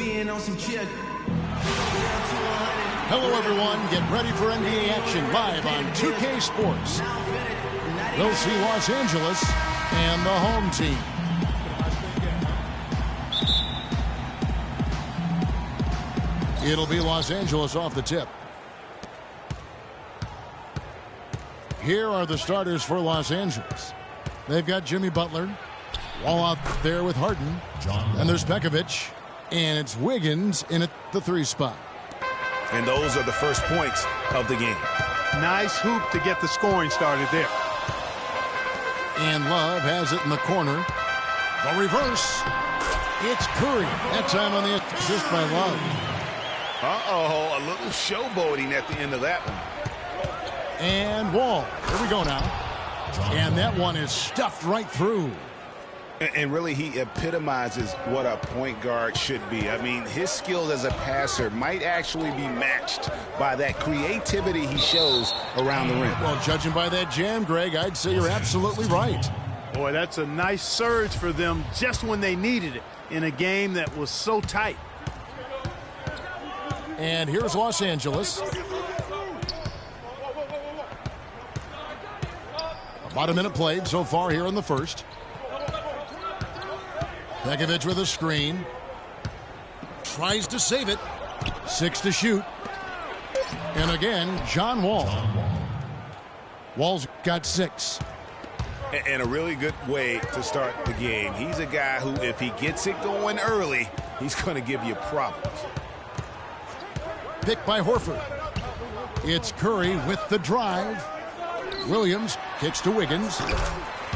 being on some chill. Hello, everyone. Get ready for NBA action live on 2K Sports. We'll see Los Angeles and the home team. It'll be Los Angeles off the tip. Here are the starters for Los Angeles. They've got Jimmy Butler. Wall out there with Harden. And there's Pekovic. And it's Wiggins in at the 3 spot. And those are the first points of the game. Nice hoop to get the scoring started there. And Love has it in the corner. The reverse. It's Curry. That time on the assist by Love. Uh-oh, a little showboating at the end of that one. And Wall. Here we go now. And that one is stuffed right through. And really, he epitomizes what a point guard should be. I mean, his skills as a passer might actually be matched by that creativity he shows around the rim. Well, judging by that jam, Greg, I'd say you're absolutely right. Boy, that's a nice surge for them just when they needed it in a game that was so tight. And here's Los Angeles. About a minute played so far here in the first. Pekovic with a screen. Tries to save it. 6 to shoot. And again, John Wall. Wall's got 6. And a really good way to start the game. He's a guy who, if he gets it going early, he's going to give you problems. Picked by Horford. It's Curry with the drive. Williams kicks to Wiggins.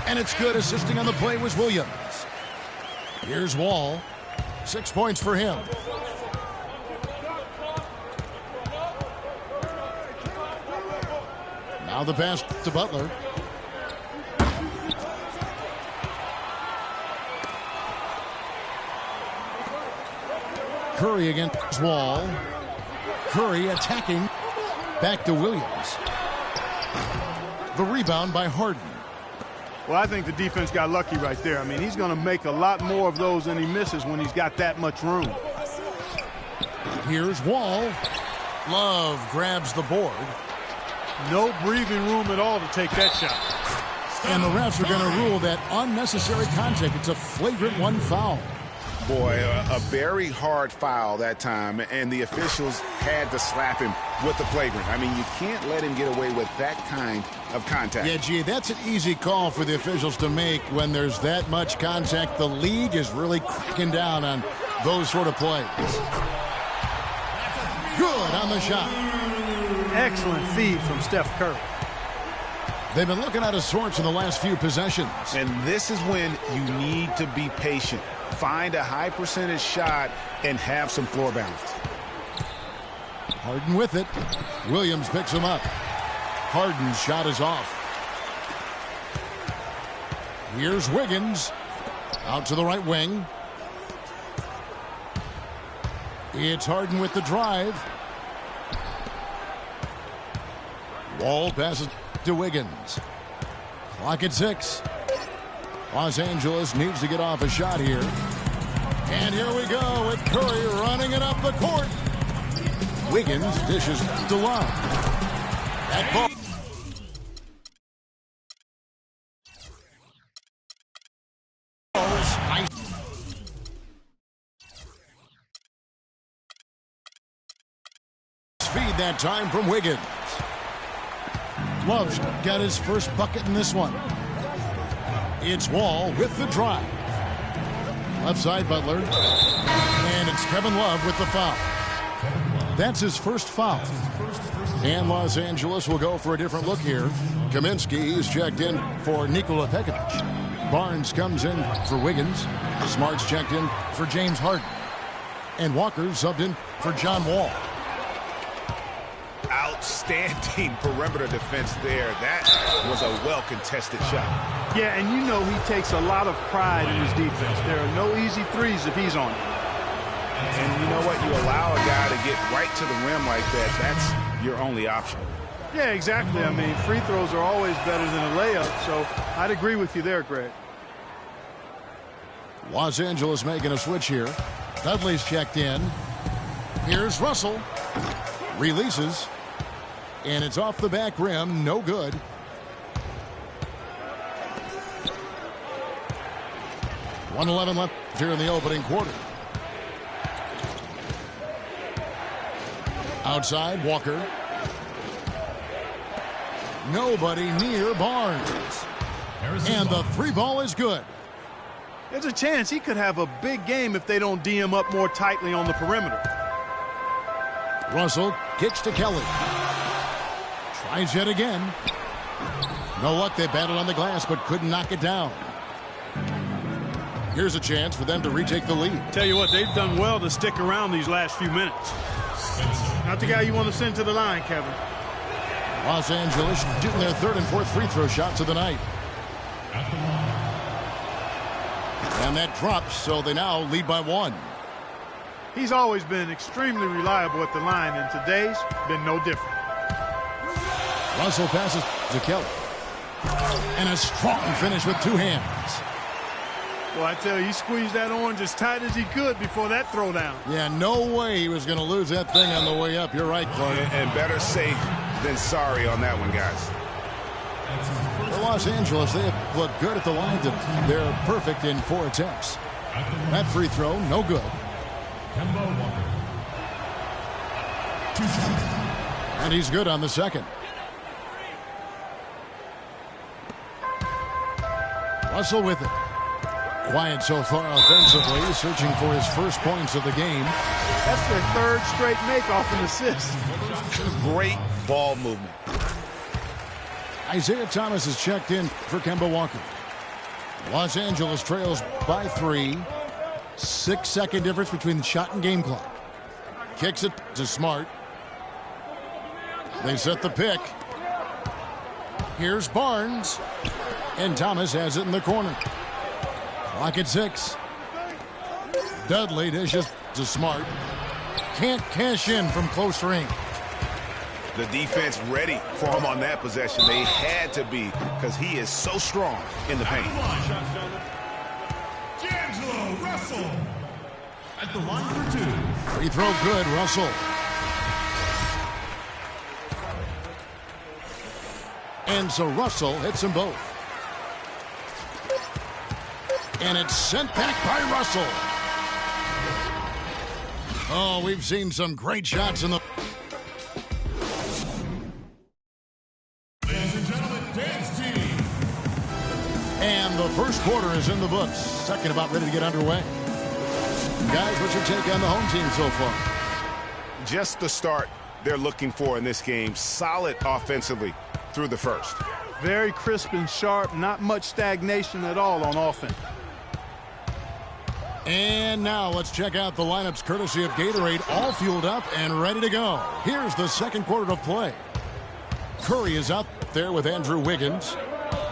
And it's good. Assisting on the play was Williams. Here's Wall. 6 points for him. Now the pass to Butler. Curry against Wall. Curry attacking. Back to Williams. The rebound by Harden. Well, I think the defense got lucky right there. I mean, he's going to make a lot more of those than he misses when he's got that much room. Here's Wall. Love grabs the board. No breathing room at all to take that shot. And the refs are going to rule that unnecessary contact. It's a flagrant 1 foul. Boy, a very hard foul that time, and the officials had to slap him with the flagrant. I mean, you can't let him get away with that kind of contact. Yeah, gee, that's an easy call for the officials to make when there's that much contact. The league is really cracking down on those sort of plays. Good on the shot. Excellent feed from Steph Curry. They've been looking out of sorts in the last few possessions. And this is when you need to be patient. Find a high percentage shot and have some floor balance. Harden with it. Williams picks him up. Harden's shot is off. Here's Wiggins. Out to the right wing. It's Harden with the drive. Wall passes to Wiggins. Clock at 6. Los Angeles needs to get off a shot here. And here we go with Curry running it up the court. Wiggins dishes to Love. That ball. Feed that time from Wiggins. Love's got his first bucket in this one. It's Wall with the drive. Left side, Butler. And it's Kevin Love with the foul. That's his first foul. And Los Angeles will go for a different look here. Kaminsky is checked in for Nikola Pekovic. Barnes comes in for Wiggins. Smart's checked in for James Harden. And Walker subbed in for John Wall. Outstanding perimeter defense there. That was a well-contested shot. Yeah, and you know he takes a lot of pride in his defense. There are no easy threes if he's on it. And you know what? You allow a guy to get right to the rim like that, that's your only option. Yeah, exactly. I mean, free throws are always better than a layup, so I'd agree with you there, Greg. Los Angeles making a switch here. Dudley's checked in. Here's Russell. Releases. And it's off the back rim. No good. .111 left here in the opening quarter. Outside, Walker. Nobody near Barnes. And the three ball is good. There's a chance he could have a big game if they don't D him up more tightly on the perimeter. Russell kicks to Kelly. Tries yet again. No luck. They battled on the glass but couldn't knock it down. Here's a chance for them to retake the lead. Tell you what, they've done well to stick around these last few minutes. Not the guy you want to send to the line, Kevin. Los Angeles shooting their third and fourth free throw shots of the night. And that drops, so they now lead by 1. He's always been extremely reliable at the line, and today's been no different. Russell passes to Kelly. And a strong finish with 2 hands. Well, I tell you, he squeezed that orange as tight as he could before that throwdown. Yeah, no way he was going to lose that thing on the way up. You're right, Clark. And better safe than sorry on that one, guys. For Los Angeles, they have looked good at the line. They're perfect in 4 attempts. That free throw, no good. And he's good on the second. Russell with it. Quiet so far offensively, searching for his first points of the game. That's their third straight make-off and assist. Great ball movement. Isaiah Thomas is checked in for Kemba Walker. Los Angeles trails by 3. 6-second difference between the shot and game clock. Kicks it to Smart. They set the pick. Here's Barnes. And Thomas has it in the corner. Clock at 6. Dudley dishes to Smart. Can't cash in from close range. The defense ready for him on that possession. They had to be because he is so strong in the paint. Russell at the line for 2. Free throw good, Russell. And so Russell hits them both. And it's sent back by Russell. Oh, we've seen some great shots in the... Ladies and gentlemen, dance team. And the first quarter is in the books. Second about ready to get underway. Guys, what's your take on the home team so far? Just the start they're looking for in this game. Solid offensively through the first. Very crisp and sharp. Not much stagnation at all on offense. And now let's check out the lineups courtesy of Gatorade, all fueled up and ready to go. Here's the second quarter of play. Curry is out there with Andrew Wiggins.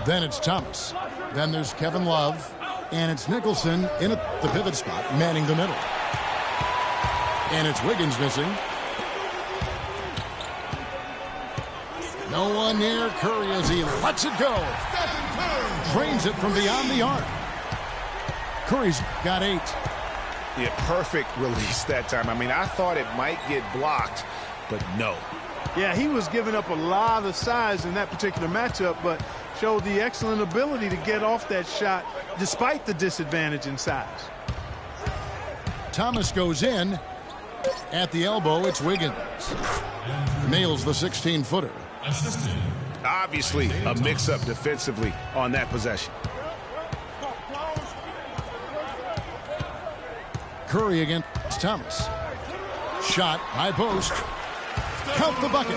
Then it's Thomas. Then there's Kevin Love. And it's Nicholson in at the pivot spot, manning the middle. And it's Wiggins missing. No one near Curry as he lets it go. Drains it from beyond the arc. Curry's got 8. Yeah, perfect release that time. I mean, I thought it might get blocked, but no. Yeah, he was giving up a lot of size in that particular matchup, but showed the excellent ability to get off that shot despite the disadvantage in size. Thomas goes in. At the elbow, it's Wiggins. Nails the 16-footer. Obviously, a mix-up defensively on that possession. Curry against Thomas. Shot, high post. Count the bucket.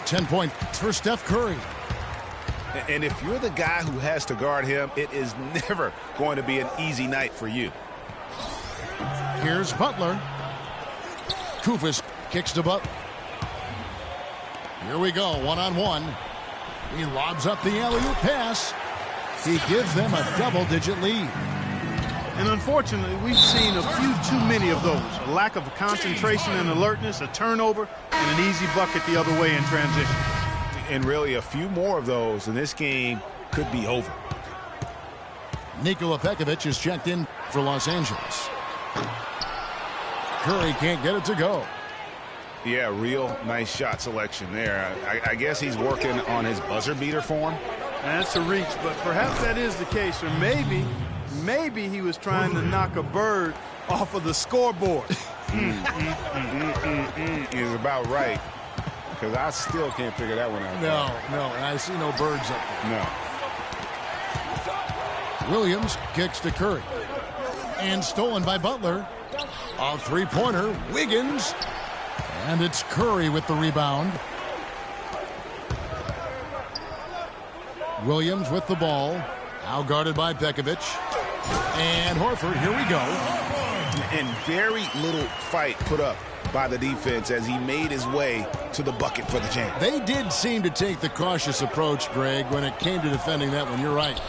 10 points for Steph Curry. And if you're the guy who has to guard him, it is never going to be an easy night for you. Here's Butler. Kufis kicks to Butler. Here we go, one-on-one. He lobs up the alley-oop pass. He gives them a double-digit lead. And unfortunately, we've seen a few too many of those. A lack of concentration and alertness, a turnover, and an easy bucket the other way in transition. And really, a few more of those, and this game could be over. Nikola Pekovic is checked in for Los Angeles. Curry can't get it to go. Yeah, real nice shot selection there. I guess he's working on his buzzer beater form. That's a reach, but perhaps that is the case. Or maybe he was trying to knock a bird off of the scoreboard. Is about right. Because I still can't figure that one out. No, and I see no birds up there. No. Williams kicks to Curry. And stolen by Butler. A three-pointer, Wiggins. And it's Curry with the rebound. Williams with the ball. Now guarded by Pekovic. And Horford, here we go. And very little fight put up by the defense as he made his way to the bucket for the jam. They did seem to take the cautious approach, Greg, when it came to defending that one. You're right.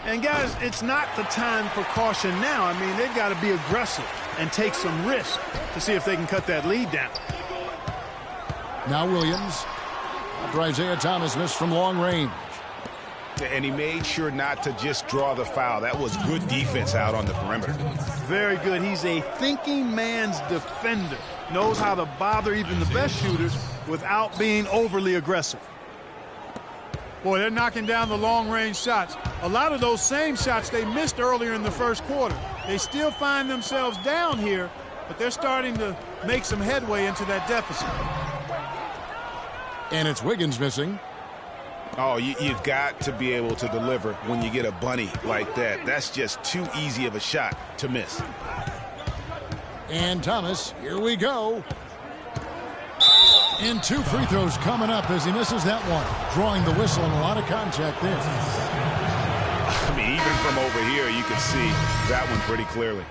And, guys, it's not the time for caution now. I mean, they've got to be aggressive and take some risk to see if they can cut that lead down. Now Williams, after Isaiah Thomas missed from long range. And he made sure not to just draw the foul. That was good defense out on the perimeter. Very good. He's a thinking man's defender. Knows how to bother even the best shooters without being overly aggressive. Boy, they're knocking down the long-range shots. A lot of those same shots they missed earlier in the first quarter. They still find themselves down here, but they're starting to make some headway into that deficit. And it's Wiggins missing. Oh, you've got to be able to deliver when you get a bunny like that. That's just too easy of a shot to miss. And Thomas, here we go. And two free throws coming up as he misses that one. Drawing the whistle and a lot of contact there. I mean, even from over here, you can see that one pretty clearly.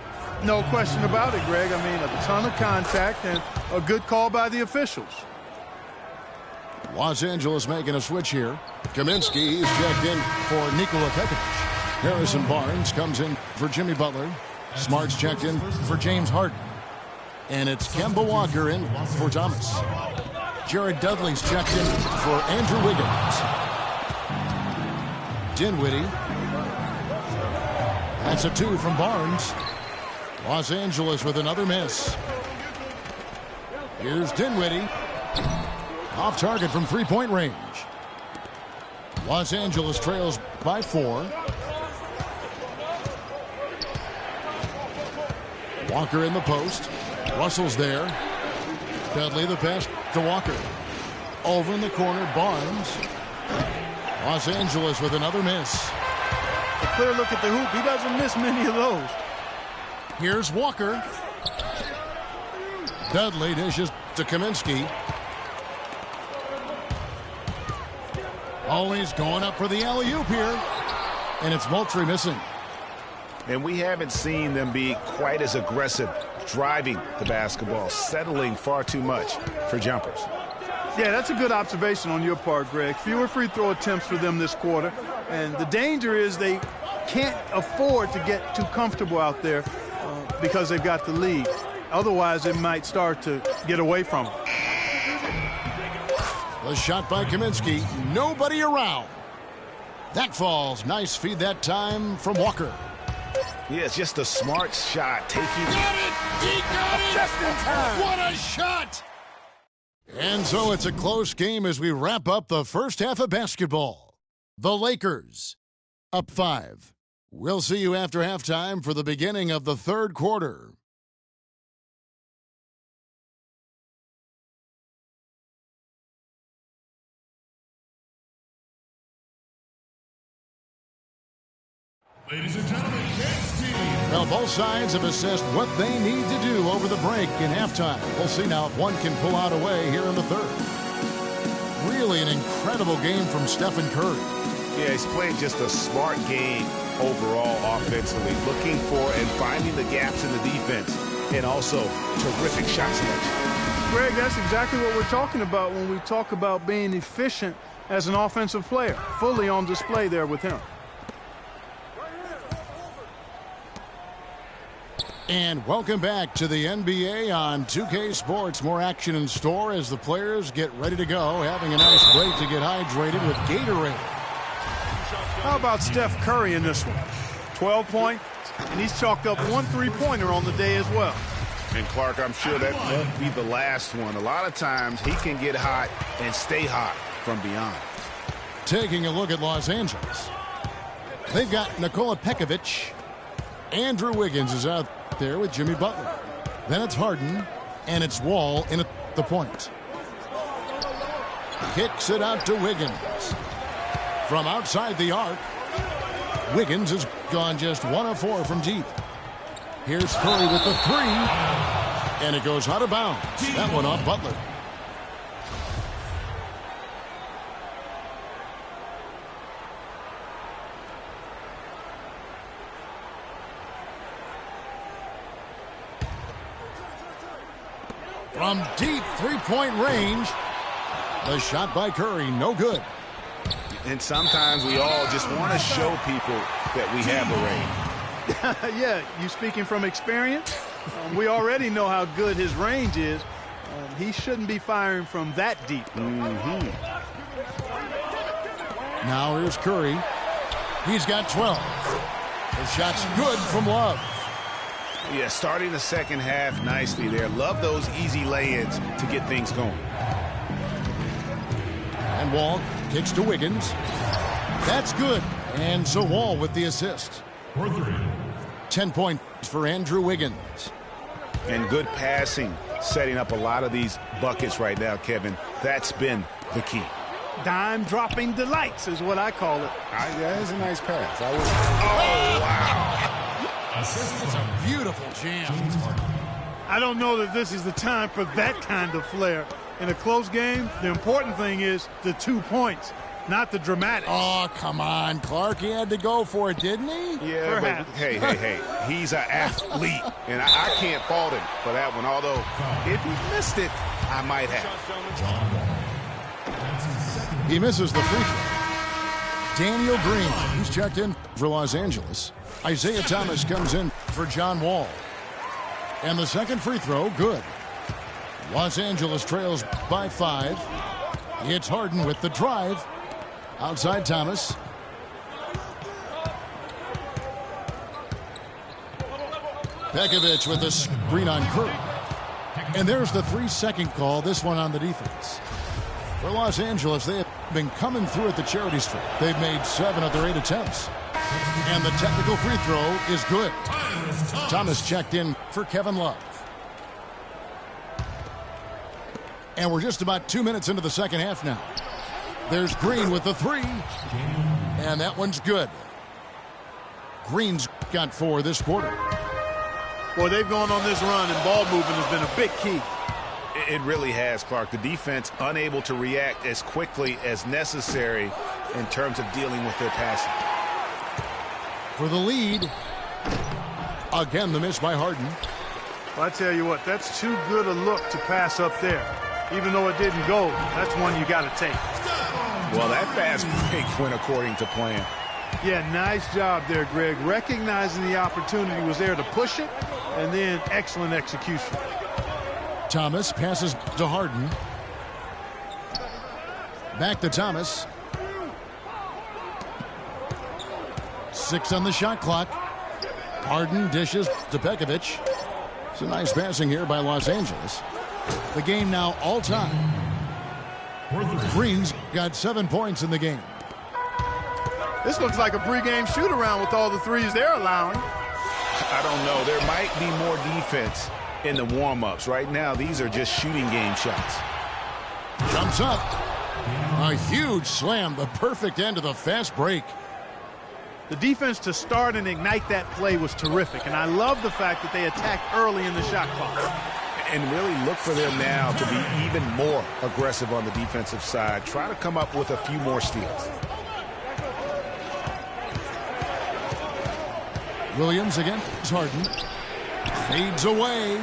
No question about it, Greg. I mean, a ton of contact and a good call by the officials. Los Angeles making a switch here. Kaminsky is checked in for Nikola Pekovic. Harrison Barnes comes in for Jimmy Butler. Smart's checked in for James Harden. And it's Kemba Walker in for Thomas. Jared Dudley's checked in for Andrew Wiggins. Dinwiddie. That's a two from Barnes. Los Angeles with another miss. Here's Dinwiddie. Off target from three-point range. Los Angeles trails by 4. Walker in the post. Russell's there. Dudley the pass to Walker. Over in the corner, Barnes. Los Angeles with another miss. A clear look at the hoop. He doesn't miss many of those. Here's Walker. Dudley dishes to Kaminsky. Always going up for the alley-oop here. And it's Moultrie missing. And we haven't seen them be quite as aggressive driving the basketball, settling far too much for jumpers. Yeah, that's a good observation on your part, Greg. Fewer free throw attempts for them this quarter. And the danger is they can't afford to get too comfortable out there because they've got the lead. Otherwise, it might start to get away from them. The shot by Kaminsky. Nobody around. That falls. Nice feed that time from Walker. Yeah, it's just a smart shot. Got it! He got it! Just in time. What a shot! And so it's a close game as we wrap up the first half of basketball. The Lakers up 5. We'll see you after halftime for the beginning of the third quarter. Ladies and gentlemen, James team. Well, both sides have assessed what they need to do over the break in halftime. We'll see now if one can pull out a way here in the third. Really an incredible game from Stephen Curry. Yeah, he's playing just a smart game overall offensively, looking for and finding the gaps in the defense, and also terrific shot selection. Greg, that's exactly what we're talking about when we talk about being efficient as an offensive player. Fully on display there with him. And welcome back to the NBA on 2K Sports. More action in store as the players get ready to go, having a nice break to get hydrated with Gatorade. How about Steph Curry in this one? 12 points, and he's chalked up one three-pointer on the day as well. And Clark, I'm sure that won't be the last one. A lot of times he can get hot and stay hot from beyond. Taking a look at Los Angeles. They've got Nikola Pekovic. Andrew Wiggins is out there with Jimmy Butler. Then it's Harden, and it's Wall in at the point. Kicks it out to Wiggins. From outside the arc, Wiggins has gone just 1 of 4 from deep. Here's Curry with the 3, and it goes out of bounds. That one off Butler. From deep three-point range, the shot by Curry, no good. And sometimes we all just want to show people that we have the range. Yeah, you speaking from experience? We already know how good his range is. He shouldn't be firing from that deep. Now here's Curry. He's got 12. The shot's good from Love. Yeah, starting the second half nicely there. Love those easy lay-ins to get things going. And Wall kicks to Wiggins. That's good. And so Wall with the assist. 10 points for Andrew Wiggins. And good passing, setting up a lot of these buckets right now, Kevin. That's been the key. Dime-dropping delights is what I call it. That's a nice pass. Oh, wow. It's a beautiful jam. I don't know that this is the time for that kind of flair. In a close game, the important thing is the 2 points, not the dramatics. Oh, come on, Clark. He had to go for it, didn't he? Yeah, but hey. He's an athlete, and I can't fault him for that one. Although, if he missed it, I might have. He misses the free throw. Daniel Green, he's checked in for Los Angeles. Isaiah Thomas comes in for John Wall. And the second free throw, good. Los Angeles trails by 5. It's Harden with the drive. Outside Thomas. Pekovic with the screen on Curry. And there's the 3-second call, this one on the defense. For Los Angeles, they have been coming through at the charity stripe. They've made 7 of their 8 attempts. And the technical free throw is good. Thomas checked in for Kevin Love. And we're just about 2 minutes into the second half now. There's Green with the 3. And that one's good. Green's got 4 this quarter. Boy, they've gone on this run, and ball movement has been a big key. It really has, Clark. The defense unable to react as quickly as necessary in terms of dealing with their passing. For the lead. Again, the miss by Harden. Well, I tell you what, that's too good a look to pass up there. Even though it didn't go, that's one you got to take. Well, that fast break went according to plan. Yeah, nice job there, Greg. Recognizing the opportunity was there to push it, and then excellent execution. Thomas passes to Harden. Back to Thomas. 6 on the shot clock. Harden dishes to Pekovic. It's a nice passing here by Los Angeles. The game now all time. Green's got 7 points in the game. This looks like a pregame shoot-around with all the threes they're allowing. I don't know. There might be more defense in the warm-ups. Right now, these are just shooting game shots. Jumps up. A huge slam. The perfect end of the fast break. The defense to start and ignite that play was terrific, and I love the fact that they attacked early in the shot clock. And really look for them now to be even more aggressive on the defensive side. Try to come up with a few more steals. Williams against Harden. Fades away.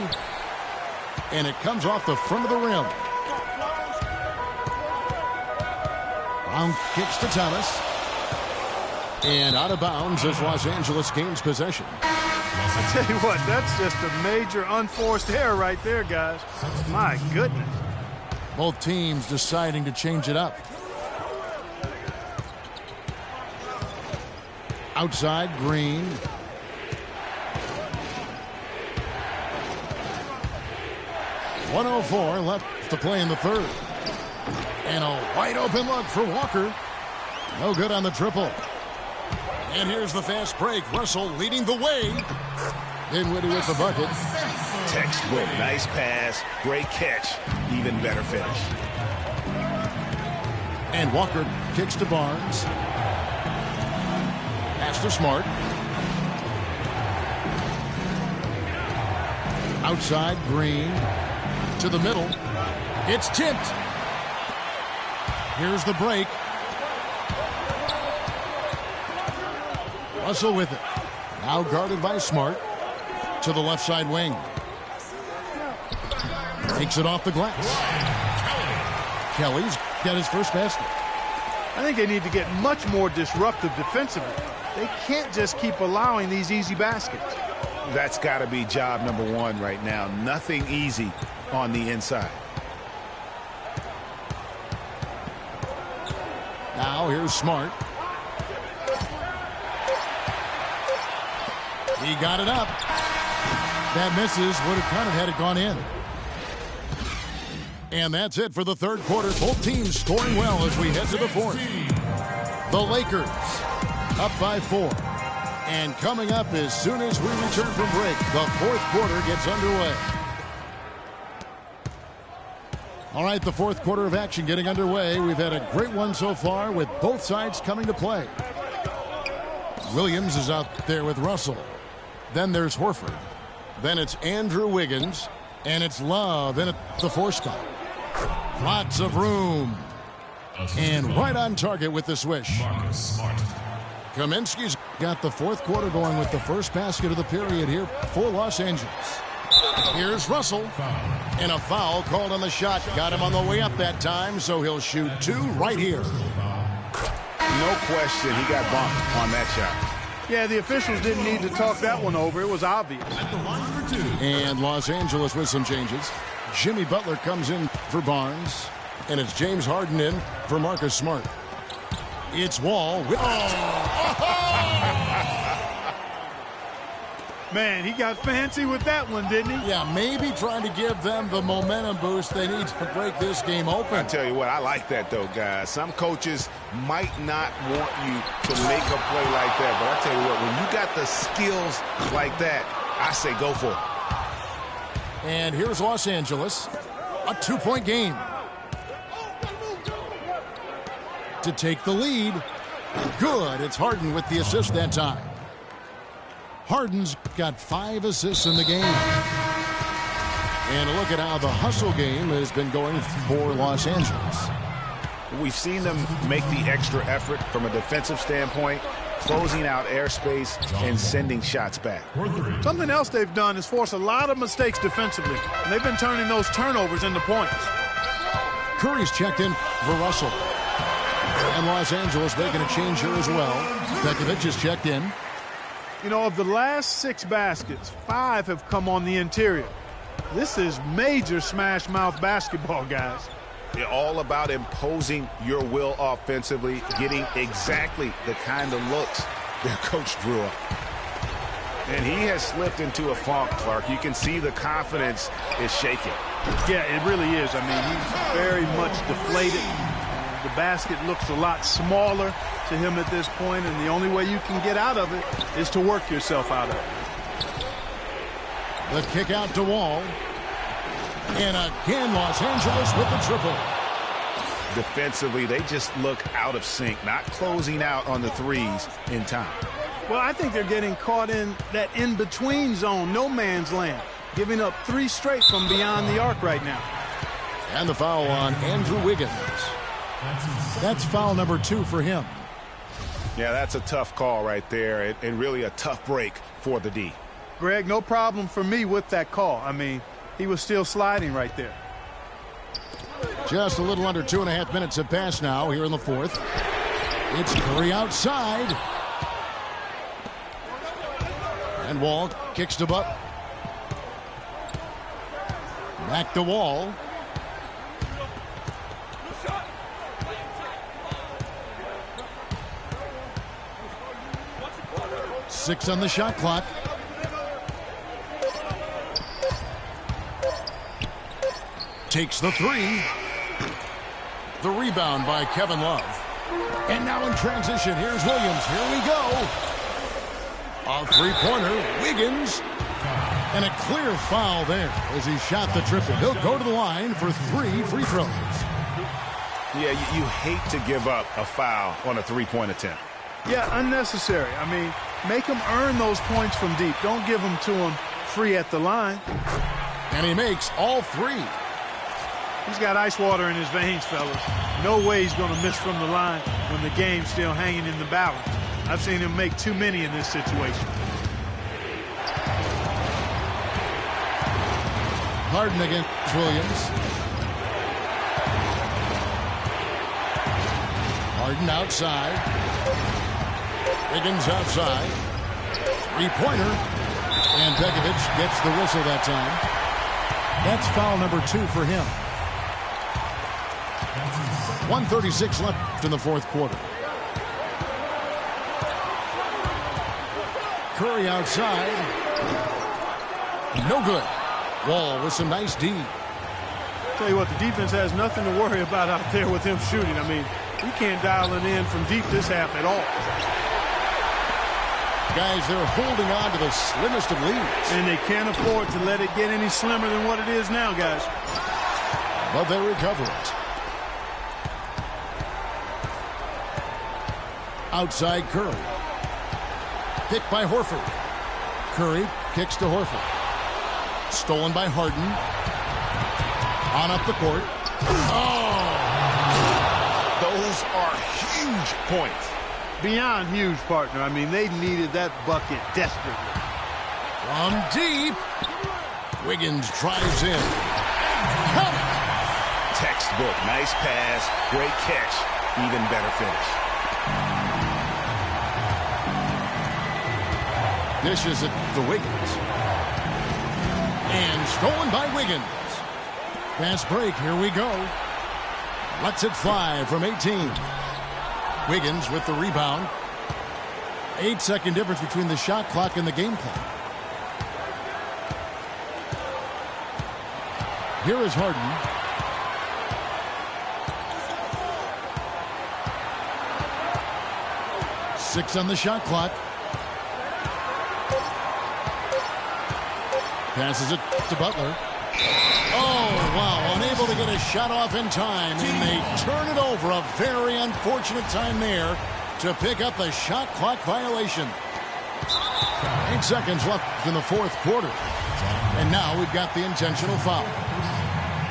And it comes off the front of the rim. Brown kicks to Thomas. And out of bounds as Los Angeles gains possession. I tell you what, that's just a major unforced error right there, guys. My goodness. Both teams deciding to change it up. Outside, Green. 1:04 left to play in the third. And a wide open look for Walker. No good on the triple. And here's the fast break. Russell leading the way. Dinwiddie with the bucket. Textbook. Nice pass. Great catch. Even better finish. And Walker kicks to Barnes. Pass to Smart. Outside, Green. To the middle. It's tipped. Here's the break. Russell with it. Now guarded by Smart. To the left side wing. Takes it off the glass. Kelly's got his first basket. I think they need to get much more disruptive defensively. They can't just keep allowing these easy baskets. That's got to be job number one right now. Nothing easy on the inside. Now here's Smart. He got it up. That misses. Would have kind of had it gone in. And that's it for the third quarter. Both teams scoring well as we head to the fourth. The Lakers up by 4. And coming up as soon as we return from break, the fourth quarter gets underway. All right, the fourth quarter of action getting underway. We've had a great one so far with both sides coming to play. Williams is out there with Russell. Then there's Horford. Then it's Andrew Wiggins. And it's Love in at the 4 spot. Lots of room. And right on target with the swish. Kaminsky's got the fourth quarter going with the first basket of the period here for Los Angeles. Here's Russell. And a foul called on the shot. Got him on the way up that time, so he'll shoot 2 right here. No question, he got bumped on that shot. Yeah, the officials didn't need to talk that one over. It was obvious. And Los Angeles with some changes. Jimmy Butler comes in for Barnes. And it's James Harden in for Marcus Smart. It's Wall. Man, he got fancy with that one, didn't he? Yeah, maybe trying to give them the momentum boost they need to break this game open. I tell you what, I like that, though, guys. Some coaches might not want you to make a play like that, but I tell you what, when you got the skills like that, I say go for it. And here's Los Angeles, a 2-point game. To take the lead. Good. It's Harden with the assist that time. Harden's got 5 assists in the game. And look at how the hustle game has been going for Los Angeles. We've seen them make the extra effort from a defensive standpoint, closing out airspace and sending shots back. Something else they've done is force a lot of mistakes defensively, and they've been turning those turnovers into points. Curry's checked in for Russell. And Los Angeles making a change here as well. Pekovic is checked in. You know, of the last 6 baskets, 5 have come on the interior. This is major smash mouth basketball, guys. They're all about imposing your will offensively, getting exactly the kind of looks their coach drew up. And he has slipped into a funk, Clark. You can see the confidence is shaking. Yeah, it really is. I mean, he's very much deflated. The basket looks a lot smaller to him at this point, and the only way you can get out of it is to work yourself out of it. The kick out to Wall. And again, Los Angeles with the triple. Defensively, they just look out of sync, not closing out on the threes in time. Well, I think they're getting caught in that in-between zone, no man's land, giving up 3 straight from beyond the arc right now. And the foul on Andrew Wiggins. That's foul number 2 for him. Yeah, that's a tough call right there, and really a tough break for the D. Greg, no problem for me with that call. I mean, he was still sliding right there. Just a little under 2.5 minutes have passed now here in the fourth. It's Curry outside. And Wall kicks to Butler. Back to Wall. Six on the shot clock. takes the three. The rebound by Kevin Love. And now in transition, here's Williams. Here we go. A three-pointer, Wiggins. And a clear foul there as he shot the triple. He'll go to the line for 3 free throws. Yeah, you hate to give up a foul on a three-point attempt. Yeah, unnecessary. I mean, make them earn those points from deep. Don't give them to them free at the line. And he makes all 3. He's got ice water in his veins, fellas. No way he's going to miss from the line when the game's still hanging in the balance. I've seen him make too many in this situation. Harden against Williams. Harden outside. Wiggins outside. Three-pointer. And Begovic gets the whistle that time. That's foul number 2 for him. 1:36 left in the fourth quarter. Curry outside. No good. Wall with some nice D. Tell you what, the defense has nothing to worry about out there with him shooting. I mean, he can't dial it in from deep this half at all. Guys, they're holding on to the slimmest of leads. And they can't afford to let it get any slimmer than what it is now, guys. But they recover it. Outside Curry. Hit by Horford. Curry kicks to Horford. Stolen by Harden. On up the court. Oh! Those are huge points. Beyond huge, partner. I mean, they needed that bucket desperately. From deep. Wiggins drives in. Count it. Textbook. Nice pass. Great catch. Even better finish. Dishes it to Wiggins. And stolen by Wiggins. Fast break. Here we go. Lets it fly from 18. Wiggins with the rebound. 8-second difference between the shot clock and the game clock. Here is Harden. Six on the shot clock. Passes it to Butler. Oh, wow. Unable to get a shot off in time. And they turn it over. A very unfortunate time there to pick up the shot clock violation. 8 seconds left in the fourth quarter. And now we've got the intentional foul.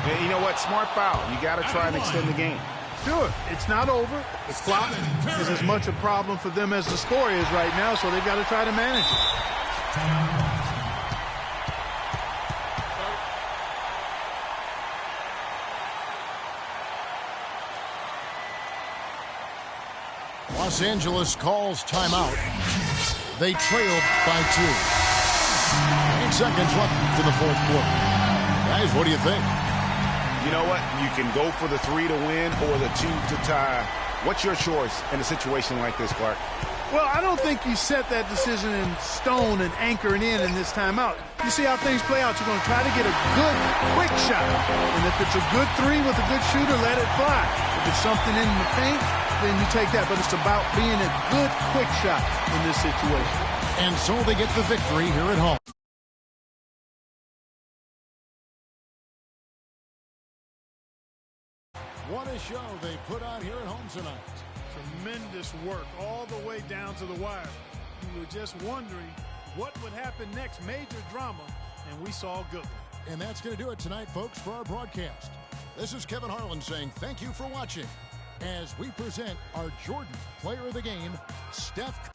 Yeah, you know what? Smart foul. You got to try and extend the game. Sure, it's not over. The clock is as much a problem for them as the score is right now, so they've got to try to manage it. Los Angeles calls timeout. They trailed by 2. 8 seconds left in the fourth quarter. Guys, what do you think? You know what? You can go for the 3 to win or the 2 to tie. What's your choice in a situation like this, Clark? Well, I don't think you set that decision in stone and anchor it in this timeout. You see how things play out. You're going to try to get a good, quick shot. And if it's a good 3 with a good shooter, let it fly. If it's something in the paint, then you take that. But it's about being a good, quick shot in this situation. And so they get the victory here at home. What a show they put on here at home tonight. Tremendous work all the way down to the wire. You were just wondering what would happen next. Major drama, and we saw a good one. And that's going to do it tonight, folks, for our broadcast. This is Kevin Harlan saying thank you for watching as we present our Jordan Player of the Game, Steph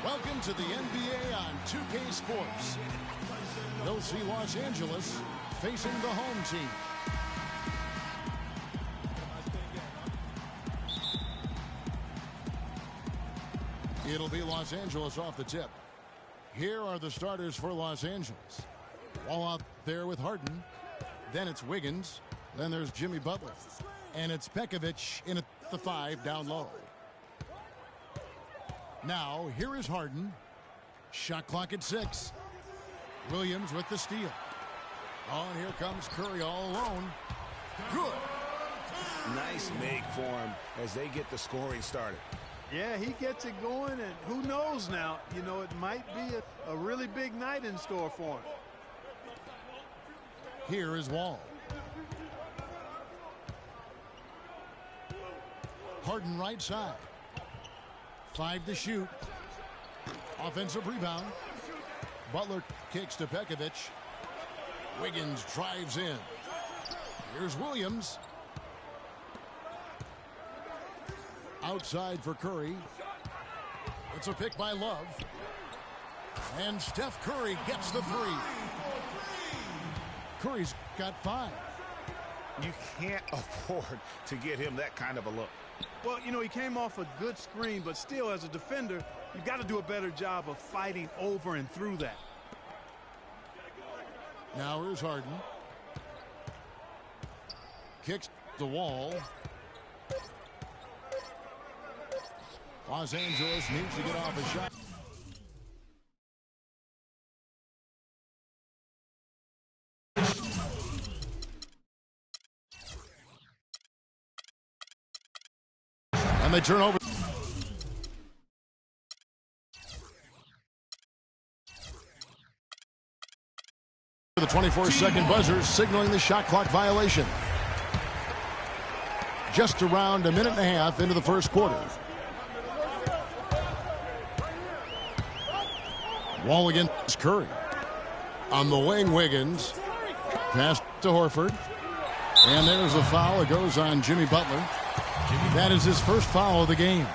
Welcome to the NBA on 2K Sports. You'll see Los Angeles facing the home team. It'll be Los Angeles off the tip. Here are the starters for Los Angeles. Wall out there with Harden. Then it's Wiggins. Then there's Jimmy Butler. And it's Pekovic in at the 5 down low. Now, here is Harden. Shot clock at 6. Williams with the steal. Oh, and here comes Curry all alone. Good. Nice make for him as they get the scoring started. Yeah, he gets it going, and who knows now? You know, it might be a really big night in store for him. Here is Wall. Harden right side. 5 to shoot. Offensive rebound. Butler kicks to Pekovic. Wiggins drives in. Here's Williams. Outside for Curry. It's a pick by Love. And Steph Curry gets the 3. Curry's got 5. You can't afford to get him that kind of a look. Well, you know, he came off a good screen, but still, as a defender, you've got to do a better job of fighting over and through that. Now here's Harden. Kicks the Wall. Los Angeles needs to get off a shot. And they turn over. The 24-second buzzer signaling the shot clock violation. Just around a minute and a half into the first quarter. Wall against Curry. On the wing, Wiggins. Pass to Horford. And there's a foul. It goes on Jimmy Butler. That is his first foul of the game.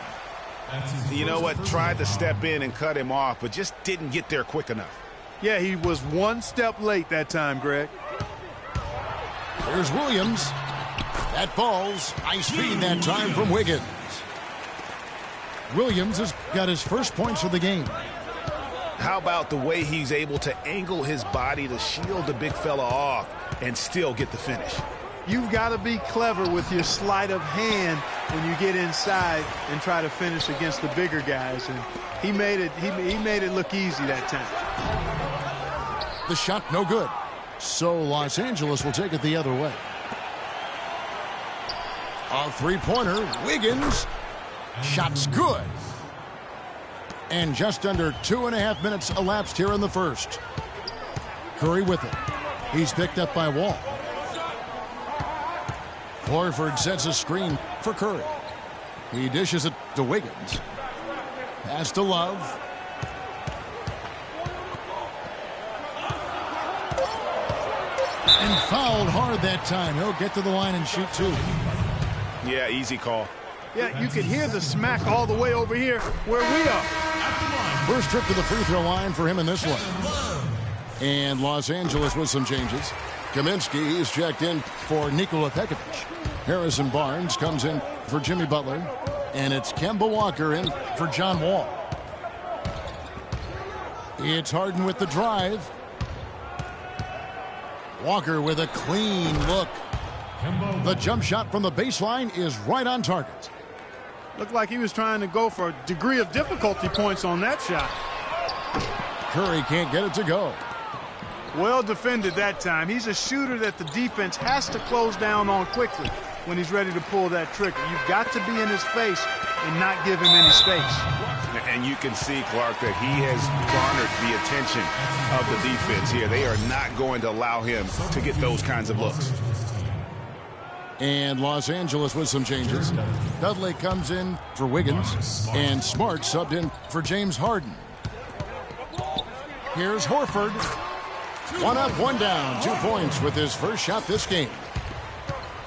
You know what? Tried to step in and cut him off, but just didn't get there quick enough. Yeah, he was one step late that time, Greg. Here's Williams. That falls. Nice feed that time from Wiggins. Williams has got his first points of the game. How about the way he's able to angle his body to shield the big fella off and still get the finish? You've got to be clever with your sleight of hand when you get inside and try to finish against the bigger guys. And he made it look easy that time. The shot no good. So Los Angeles will take it the other way. A three-pointer. Wiggins. Shot's good. And just under 2.5 minutes elapsed here in the first. Curry with it. He's picked up by Wall. Horford sets a screen for Curry. He dishes it to Wiggins. Pass to Love. And fouled hard that time. He'll get to the line and shoot two. Yeah, easy call. Yeah, you can hear the smack all the way over here where we are. First trip to the free throw line for him in this one. And Los Angeles with some changes. Kaminsky is checked in for Nikola Pekovic. Harrison Barnes comes in for Jimmy Butler. And it's Kemba Walker in for John Wall. It's Harden with the drive. Walker with a clean look. The jump shot from the baseline is right on target. Looked like he was trying to go for a degree of difficulty points on that shot. Curry can't get it to go. Well defended that time. He's a shooter that the defense has to close down on quickly. when he's ready to pull that trigger. You've got to be in his face and not give him any space. And you can see, Clark, that he has garnered the attention of the defense here. They are not going to allow him to get those kinds of looks. And Los Angeles with some changes. Dudley comes in for Wiggins, and Smart subbed in for James Harden. Here's Horford. One up, one down. 2 points with his first shot this game.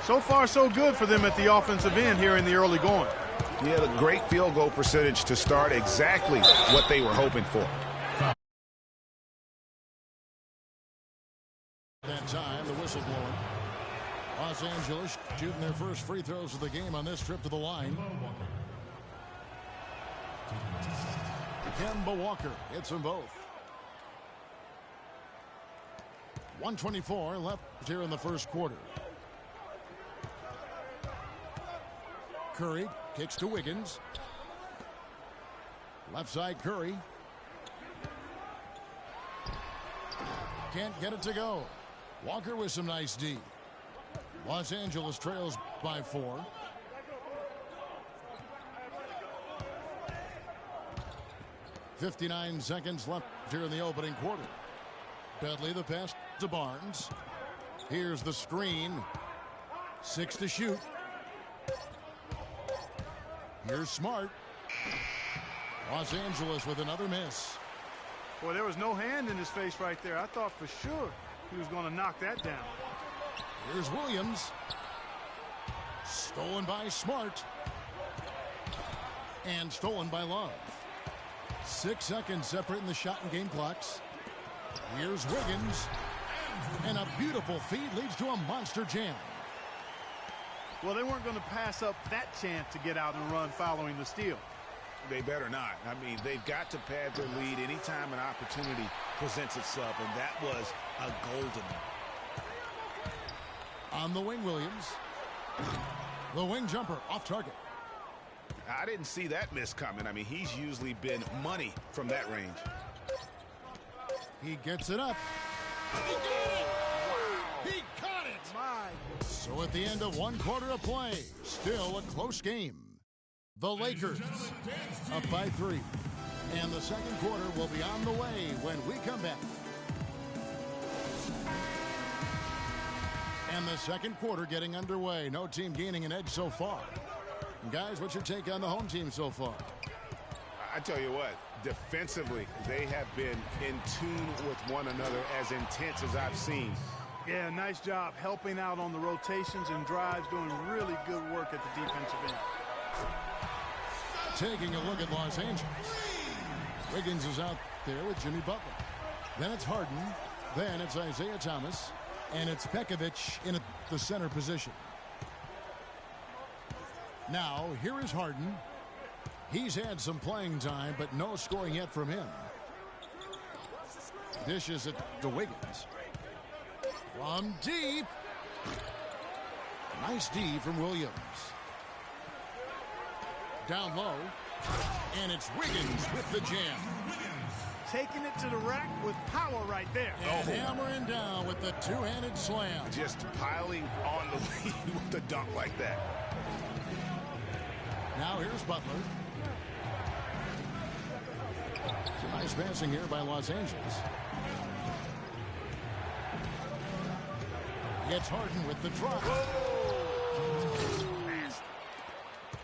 So far, so good for them at the offensive end here in the early going. Yeah, the great field goal percentage to start exactly what they were hoping for. That time, the whistle blowing. Los Angeles shooting their first free throws of the game on this trip to the line. Kemba Walker hits them both. 1:24 left here in the first quarter. Curry kicks to Wiggins. Left side Curry. Can't get it to go. Walker with some nice D. Los Angeles trails by 4. .59 seconds left here in the opening quarter. Dudley the pass to Barnes. Here's the screen. 6 to shoot. Here's Smart. Los Angeles with another miss. Boy, there was no hand in his face right there. I thought for sure he was going to knock that down. Here's Williams. Stolen by Smart. And stolen by Love. 6 seconds separating the shot and game clocks. Here's Wiggins. And a beautiful feed leads to a monster jam. Well, they weren't going to pass up that chance to get out and run following the steal. They better not. I mean, they've got to pad their lead anytime an opportunity presents itself, and that was a golden one. On the wing, Williams. The wing jumper off target. I didn't see that miss coming. I mean, he's usually been money from that range. He gets it up. He got it! Wow. He caught it! My. So at the end of 1 quarter of play, still a close game. The Lakers up by 3. And the second quarter will be on the way when we come back. And the second quarter getting underway. No team gaining an edge so far. Guys, what's your take on the home team so far? I tell you what, defensively, they have been in tune with one another as intense as I've seen. Yeah, nice job helping out on the rotations and drives, doing really good work at the defensive end. Taking a look at Los Angeles. Wiggins is out there with Jimmy Butler. Then it's Harden. Then it's Isaiah Thomas. And it's Pekovic in the center position. Now, here is Harden. He's had some playing time, but no scoring yet from him. Dishes it to Wiggins. From deep. Nice D from Williams. Down low. And it's Wiggins with the jam. Taking it to the rack with power right there. And hammering down with the two-handed slam. Just piling on the lead with the dunk like that. Now here's Butler. Some nice passing here by Los Angeles. Gets Harden with the drop.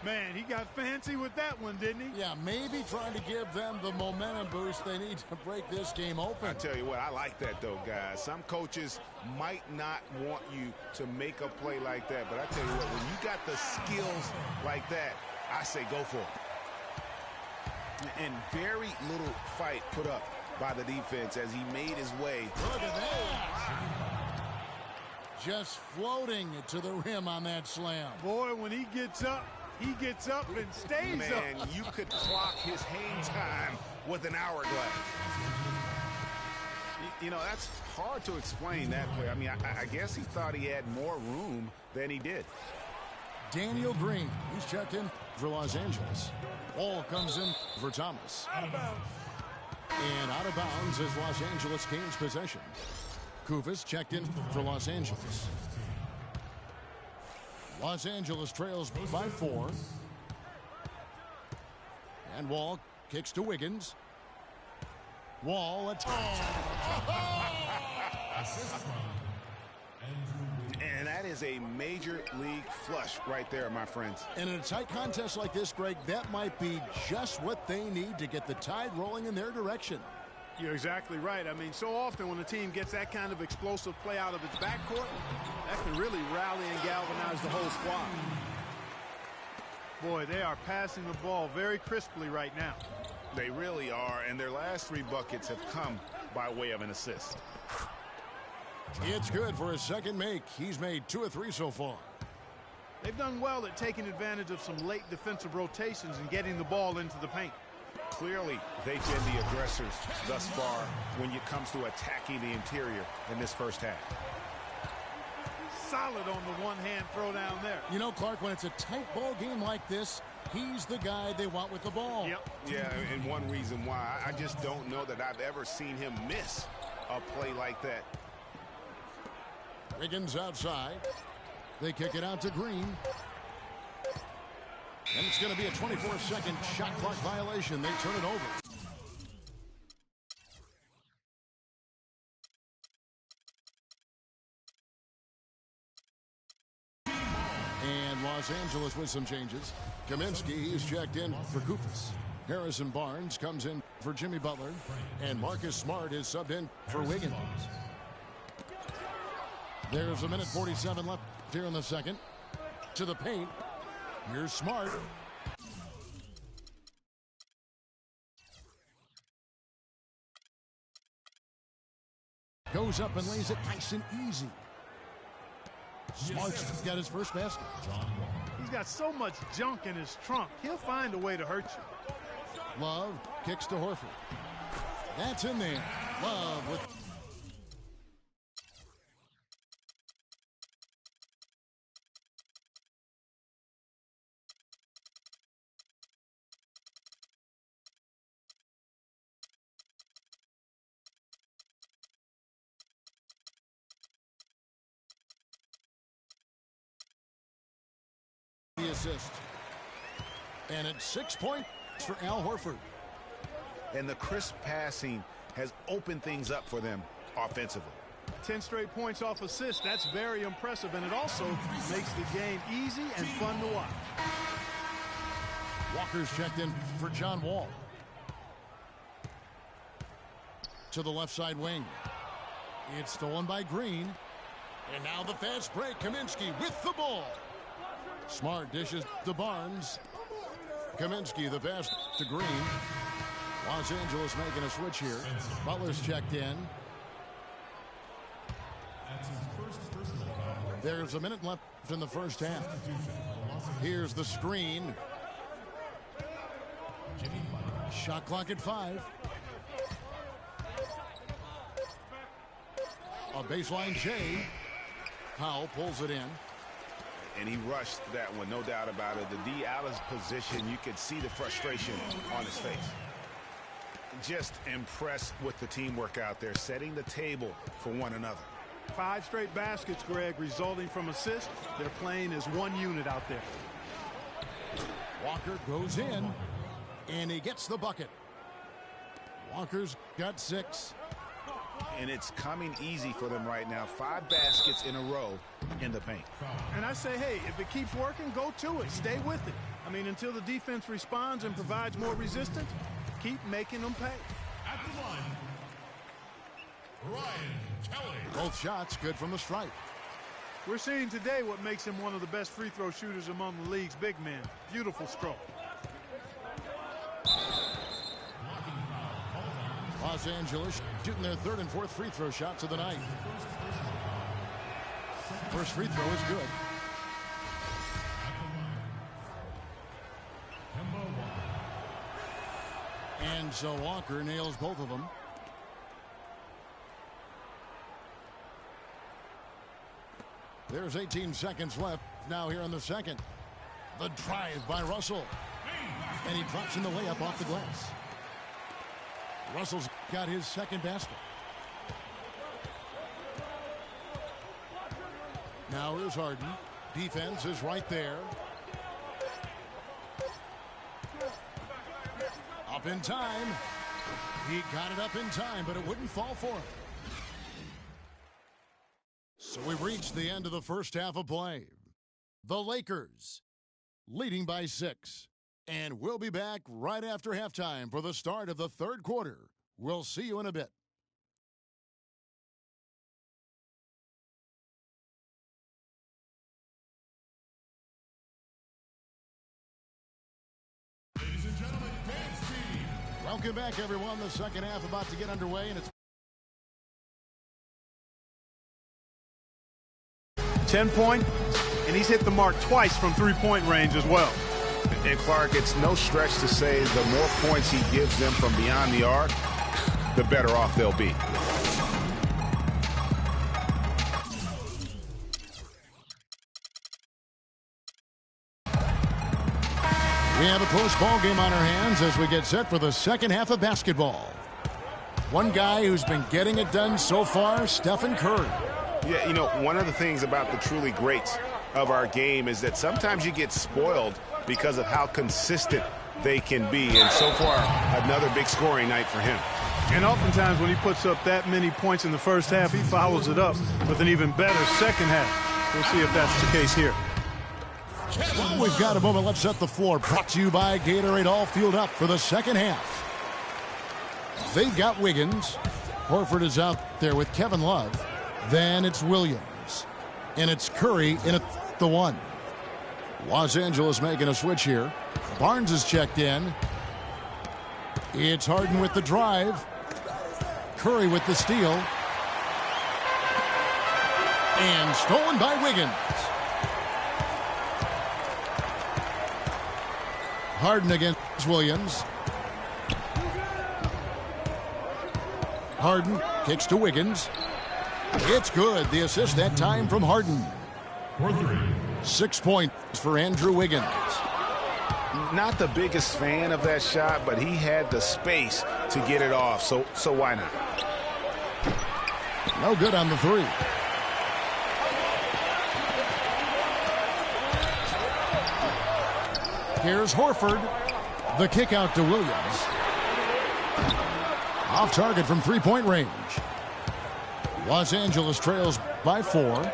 Man, he got fancy with that one, didn't he? Yeah, maybe trying to give them the momentum boost they need to break this game open. I tell you what, I like that, though, guys. Some coaches might not want you to make a play like that, but I tell you what, when you got the skills like that, I say go for it. And very little fight put up by the defense as he made his way. Look at that. Just floating to the rim on that slam. Boy, when he gets up and stays up. Man, you could clock his hang time with an hourglass. You know, that's hard to explain that way. I mean, I guess he thought he had more room than he did. Daniel Green, he's checked in for Los Angeles. Ball comes in for Thomas. Out of bounds. And out of bounds as Los Angeles gains possession. Kufis checked in for Los Angeles. Los Angeles trails by 4. And Wall kicks to Wiggins. Wall attacks. And that is a major league flush right there, my friends. And in a tight contest like this, Greg, that might be just what they need to get the tide rolling in their direction. You're exactly right. I mean, so often when a team gets that kind of explosive play out of its backcourt, that can really rally and galvanize the whole squad. Boy, they are passing the ball very crisply right now. They really are, and their last 3 buckets have come by way of an assist. It's good for his second make. He's made 2 of 3 so far. They've done well at taking advantage of some late defensive rotations and getting the ball into the paint. Clearly, they've been the aggressors thus far when it comes to attacking the interior in this first half. Solid on the one-hand throw down there. You know, Clark, when it's a tight ball game like this, he's the guy they want with the ball. Yep. Yeah, and one reason why, I just don't know that I've ever seen him miss a play like that. Wiggins outside. They kick it out to Green. And it's going to be a 24-second shot clock violation. They turn it over. And Los Angeles with some changes. Kaminsky, he's checked in for Koufos. Harrison Barnes comes in for Jimmy Butler. And Marcus Smart is subbed in for Wiggins. There's a minute 47 left here in the second. To the paint. Here's Smart. Goes up and lays it nice and easy. Smart's got his first basket. He's got so much junk in his trunk, he'll find a way to hurt you. Love kicks to Horford. That's in there. Love with... the assist. And it's 6 points for Al Horford. And the crisp passing has opened things up for them offensively. 10 straight points off assists. That's very impressive, and it also makes the game easy and fun to watch. Walker's checked in for John Wall. To the left side wing. It's stolen by Green. And now the fast break. Kaminsky with the ball. Smart dishes to Barnes. Kaminsky the pass to Green. Los Angeles making a switch here. Butler's checked in. There's a minute left in the first half. Here's the screen. Shot clock at 5. A baseline J. Powell pulls it in. And he rushed that one, no doubt about it. The D out of position, you could see the frustration on his face. Just impressed with the teamwork out there, setting the table for one another. 5 straight baskets, Greg, resulting from assists. They're playing as one unit out there. Walker goes in, and he gets the bucket. Walker's got 6. And it's coming easy for them right now. 5 baskets in a row in the paint. And I say, hey, if it keeps working, go to it. Stay with it. I mean, until the defense responds and provides more resistance, keep making them pay. At the line, Ryan Kelly. Both shots good from the stripe. We're seeing today what makes him one of the best free throw shooters among the league's big men. Beautiful stroke. Los Angeles shooting their 3rd and 4th free throw shots of the night. First free throw is good. And so Walker nails both of them. There's 18 seconds left now here in the second. The drive by Russell. And he drops in the layup off the glass. Russell's got his second basket. Now here's Harden. Defense is right there. Up in time. He got it up in time, but it wouldn't fall for him. So we've reached the end of the first half of play. The Lakers leading by 6. And we'll be back right after halftime for the start of the third quarter. We'll see you in a bit. Ladies and gentlemen, dance team. Welcome back, everyone. The second half about to get underway, and it's 10 points, and he's hit the mark twice from three-point range as well. And Clark, it's no stretch to say the more points he gives them from beyond the arc, the better off they'll be. We have a close ball game on our hands as we get set for the second half of basketball. One guy who's been getting it done so far, Stephen Curry. Yeah, you know, one of the things about the truly greats of our game is that sometimes you get spoiled because of how consistent they can be. And so far, another big scoring night for him. And oftentimes when he puts up that many points in the first half, he follows it up with an even better second half. We'll see if that's the case here. Well, we've got a moment. Let's set the floor. Brought to you by Gatorade, all fueled up for the second half. They've got Wiggins. Horford is out there with Kevin Love. Then it's Williams. And it's Curry in at the 1. Los Angeles making a switch here. Barnes is checked in. It's Harden with the drive. Curry with the steal. And stolen by Wiggins. Harden against Williams. Harden kicks to Wiggins. It's good. The assist that time from Harden. For 3. 6 points for Andrew Wiggins. Not the biggest fan of that shot, but he had the space to get it off, so why not? No good on the 3. Here's Horford. The kick out to Williams. Off target from three-point range. Los Angeles trails by 4.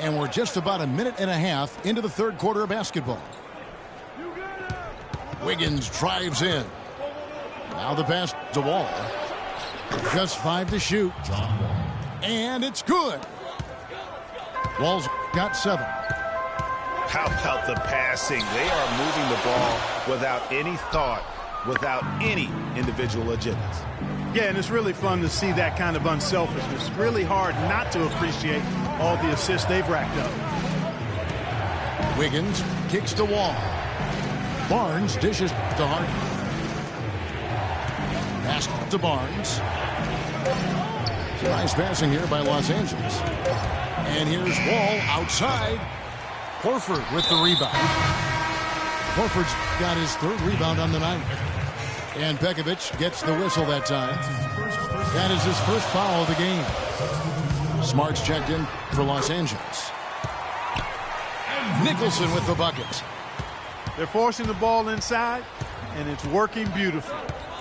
And we're just about a minute and a half into the third quarter of basketball. Wiggins drives in. Now the pass to Wall. Just 5 to shoot. And it's good. Wall's got 7. How about the passing? They are moving the ball without any thought, without any individual agendas. Yeah, and it's really fun to see that kind of unselfishness. Really hard not to appreciate all the assists they've racked up. Wiggins kicks to Wall. Barnes dishes to Harden. Pass to Barnes. Nice passing here by Los Angeles. And here's Wall outside. Horford with the rebound. Horford's got his 3rd rebound on the night. And Pekovic gets the whistle that time. That is his first foul of the game. Smart's checked in for Los Angeles. Nicholson with the bucket. They're forcing the ball inside, and it's working beautifully.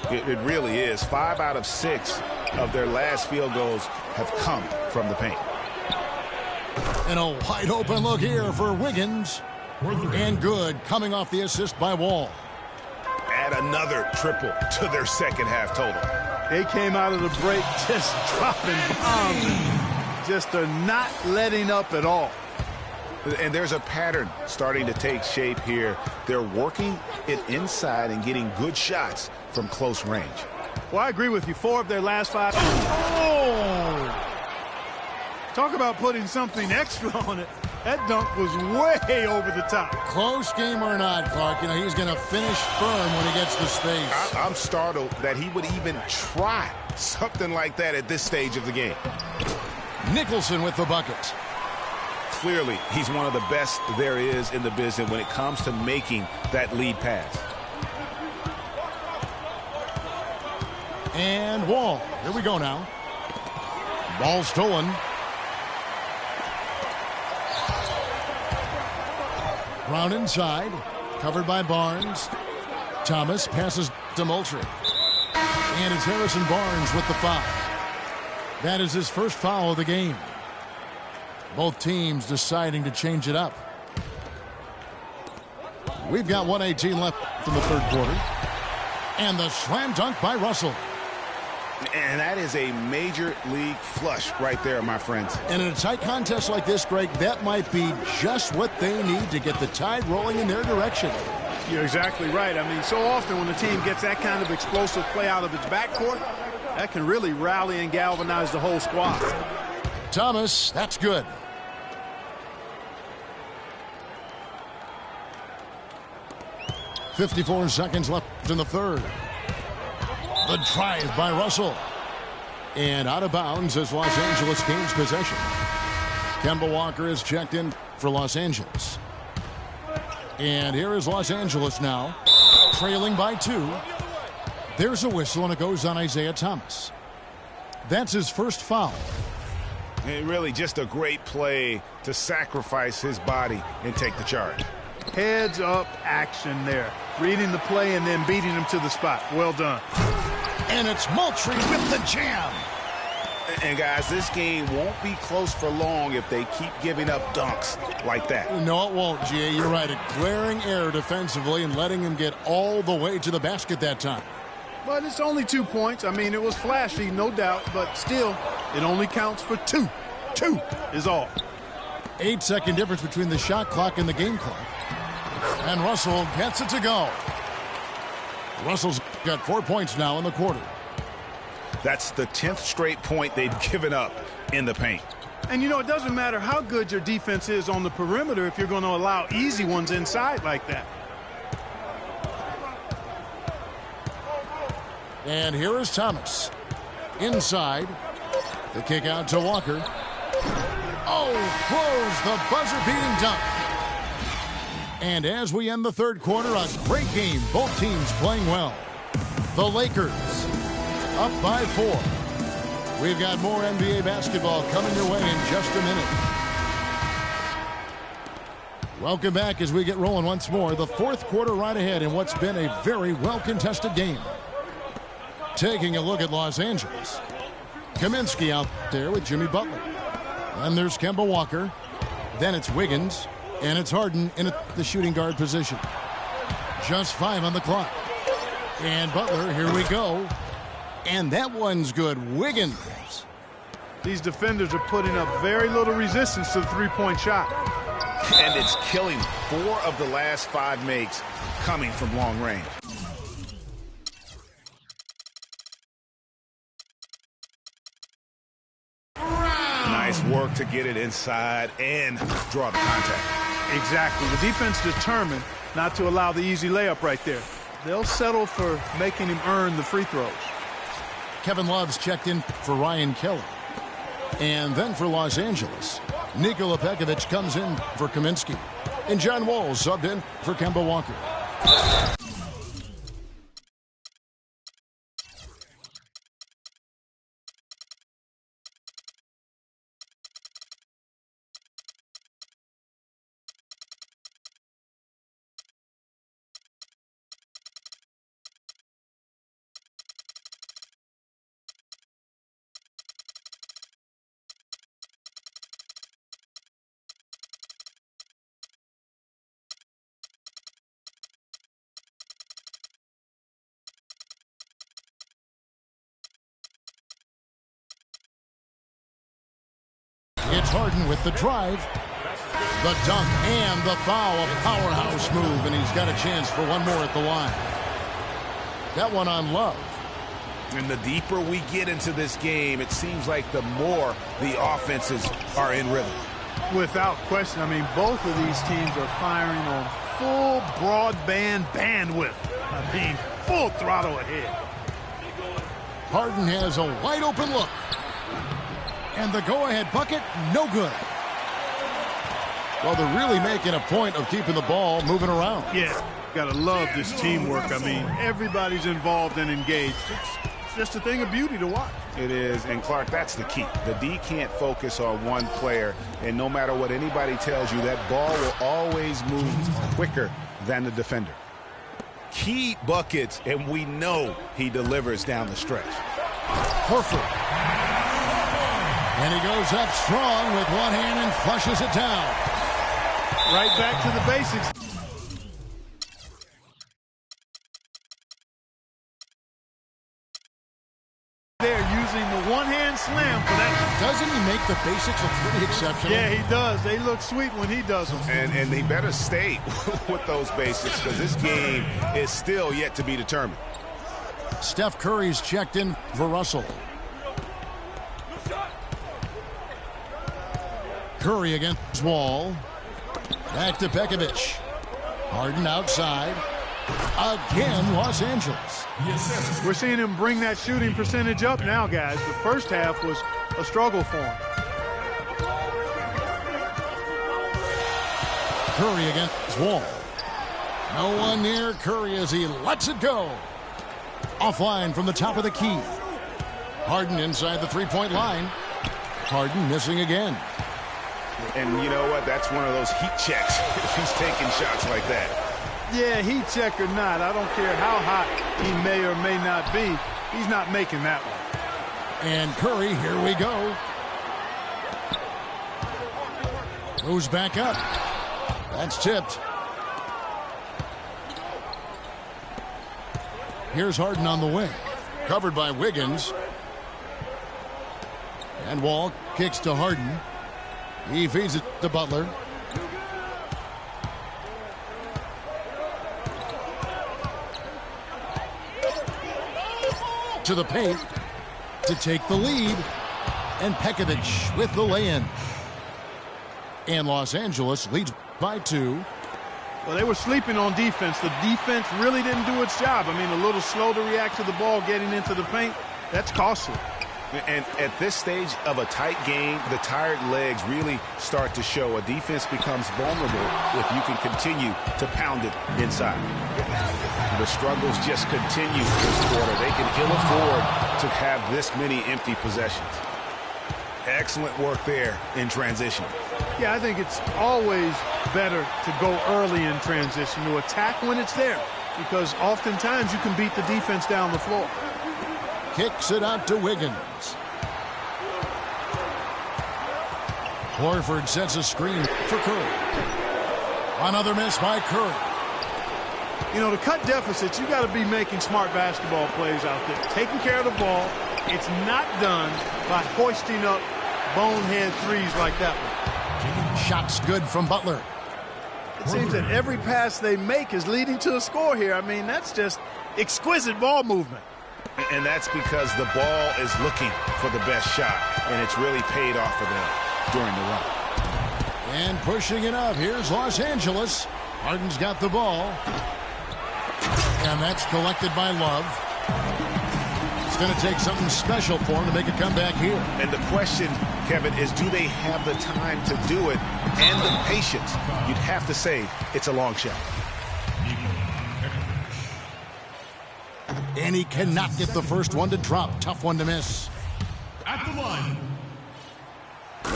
It really is. 5 out of 6 of their last field goals have come from the paint. And a wide open look here for Wiggins. And good, coming off the assist by Wall. Add another triple to their second half total. They came out of the break just dropping bombs. Just are not letting up at all. And there's a pattern starting to take shape here. They're working it inside and getting good shots from close range. Well, I agree with you. 4 of their last 5. Oh! Talk about putting something extra on it. That dunk was way over the top. Close game or not, Clark, you know, he's going to finish firm when he gets the space. I'm startled that he would even try something like that at this stage of the game. Nicholson with the bucket. Clearly, he's one of the best there is in the business when it comes to making that lead pass. And Wall. Here we go now. Ball stolen. Brown inside, covered by Barnes. Thomas passes to Moultrie. And it's Harrison Barnes with the foul. That is his first foul of the game. Both teams deciding to change it up. We've got 1:18 left in the third quarter. And the slam dunk by Russell. And that is a major league flush right there, my friends. And in a tight contest like this, Greg, that might be just what they need to get the tide rolling in their direction. You're exactly right. I mean, so often when a team gets that kind of explosive play out of its backcourt, that can really rally and galvanize the whole squad. Thomas, that's good. .54 seconds left in the third. The drive by Russell. And out of bounds as Los Angeles gains possession. Kemba Walker is checked in for Los Angeles. And here is Los Angeles now, trailing by 2. There's a whistle, and it goes on Isaiah Thomas. That's his first foul. And really just a great play to sacrifice his body and take the charge. Heads up action there. Reading the play and then beating him to the spot. Well done. And it's Moultrie with the jam. And guys, this game won't be close for long if they keep giving up dunks like that. No, it won't, G.A. You're right. A glaring error defensively and letting him get all the way to the basket that time. But it's only 2 points. I mean, it was flashy, no doubt, but still, it only counts for 2. 2 is all. 8-second difference between the shot clock and the game clock. And Russell gets it to go. Russell's got 4 points now in the quarter. That's the 10th straight point they've given up in the paint. And, you know, it doesn't matter how good your defense is on the perimeter if you're going to allow easy ones inside like that. And here is Thomas. Inside. The kick out to Walker. Oh, throws the buzzer-beating dunk. And as we end the third quarter, a great game. Both teams playing well. The Lakers up by 4. We've got more NBA basketball coming your way in just a minute. Welcome back as we get rolling once more. The fourth quarter right ahead in what's been a very well-contested game. Taking a look at Los Angeles. Kaminsky out there with Jimmy Butler. And there's Kemba Walker. Then it's Wiggins. And it's Harden in the shooting guard position. Just 5 on the clock. And Butler, here we go. And that one's good. Wiggins. These defenders are putting up very little resistance to the three-point shot. And it's killing 4 of the last 5 makes coming from long range. Nice work to get it inside and draw the contact. Exactly. The defense determined not to allow the easy layup right there. They'll settle for making him earn the free throws. Kevin Love's checked in for Ryan Kelly. And then for Los Angeles, Nikola Pekovic comes in for Kaminsky. And John Wall subbed in for Kemba Walker. It's Harden with the drive, the dunk, and the foul. A powerhouse move, and he's got a chance for one more at the line. That one on Love. And the deeper we get into this game, it seems like the more the offenses are in rhythm. Without question. I mean, both of these teams are firing on full broadband bandwidth. I mean, full throttle ahead. Harden has a wide open look. And the go-ahead bucket, no good. Well, they're really making a point of keeping the ball moving around. Yeah, gotta love this teamwork. I mean, everybody's involved and engaged. just a thing of beauty to watch. It is, and Clark, that's the key. The D can't focus on one player, and no matter what anybody tells you, that ball will always move quicker than the defender. Key buckets, and we know he delivers down the stretch. Horford. And he goes up strong with one hand and flushes it down. Right back to the basics. They're using the one-hand slam for that. Doesn't he make the basics look pretty exceptional? Yeah, he does. They look sweet when he does them. And they better stay with those basics because this game is still yet to be determined. Steph Curry's checked in for Russell. Curry against Wall. Back to Pekovic. Harden outside. Again, Los Angeles. We're seeing him bring that shooting percentage up now, guys. The first half was a struggle for him. Curry against Wall. No one near Curry as he lets it go. Offline from the top of the key. Harden inside the three-point line. Harden missing again. And you know what? That's one of those heat checks if he's taking shots like that. Yeah, heat check or not, I don't care how hot he may or may not be, he's not making that one. And Curry, here we go. Goes back up. That's tipped. Here's Harden on the wing. Covered by Wiggins. And Wall kicks to Harden. He feeds it to Butler. To the paint to take the lead. And Pekovic with the lay-in. And Los Angeles leads by 2. Well, they were sleeping on defense. The defense really didn't do its job. I mean, a little slow to react to the ball getting into the paint. That's costly. And at this stage of a tight game, the tired legs really start to show. A defense becomes vulnerable if you can continue to pound it inside. The struggles just continue this quarter. They can ill afford to have this many empty possessions. Excellent work there in transition. Yeah, I think it's always better to go early in transition, to attack when it's there, because oftentimes you can beat the defense down the floor. Kicks it out to Wiggins. Horford sets a screen for Curry. Another miss by Curry. You know, to cut deficits, you got to be making smart basketball plays out there. Taking care of the ball. It's not done by hoisting up bonehead threes like that one. Shots good from Butler. It seems that every pass they make is leading to a score here. I mean, that's just exquisite ball movement. And that's because the ball is looking for the best shot, and it's really paid off for them during the run. And pushing it up, here's Los Angeles. Harden's got the ball. And that's collected by Love. It's going to take something special for him to make a comeback here. And the question, Kevin, is do they have the time to do it and the patience? You'd have to say it's a long shot. And he cannot get the first one to drop. Tough one to miss. At the line.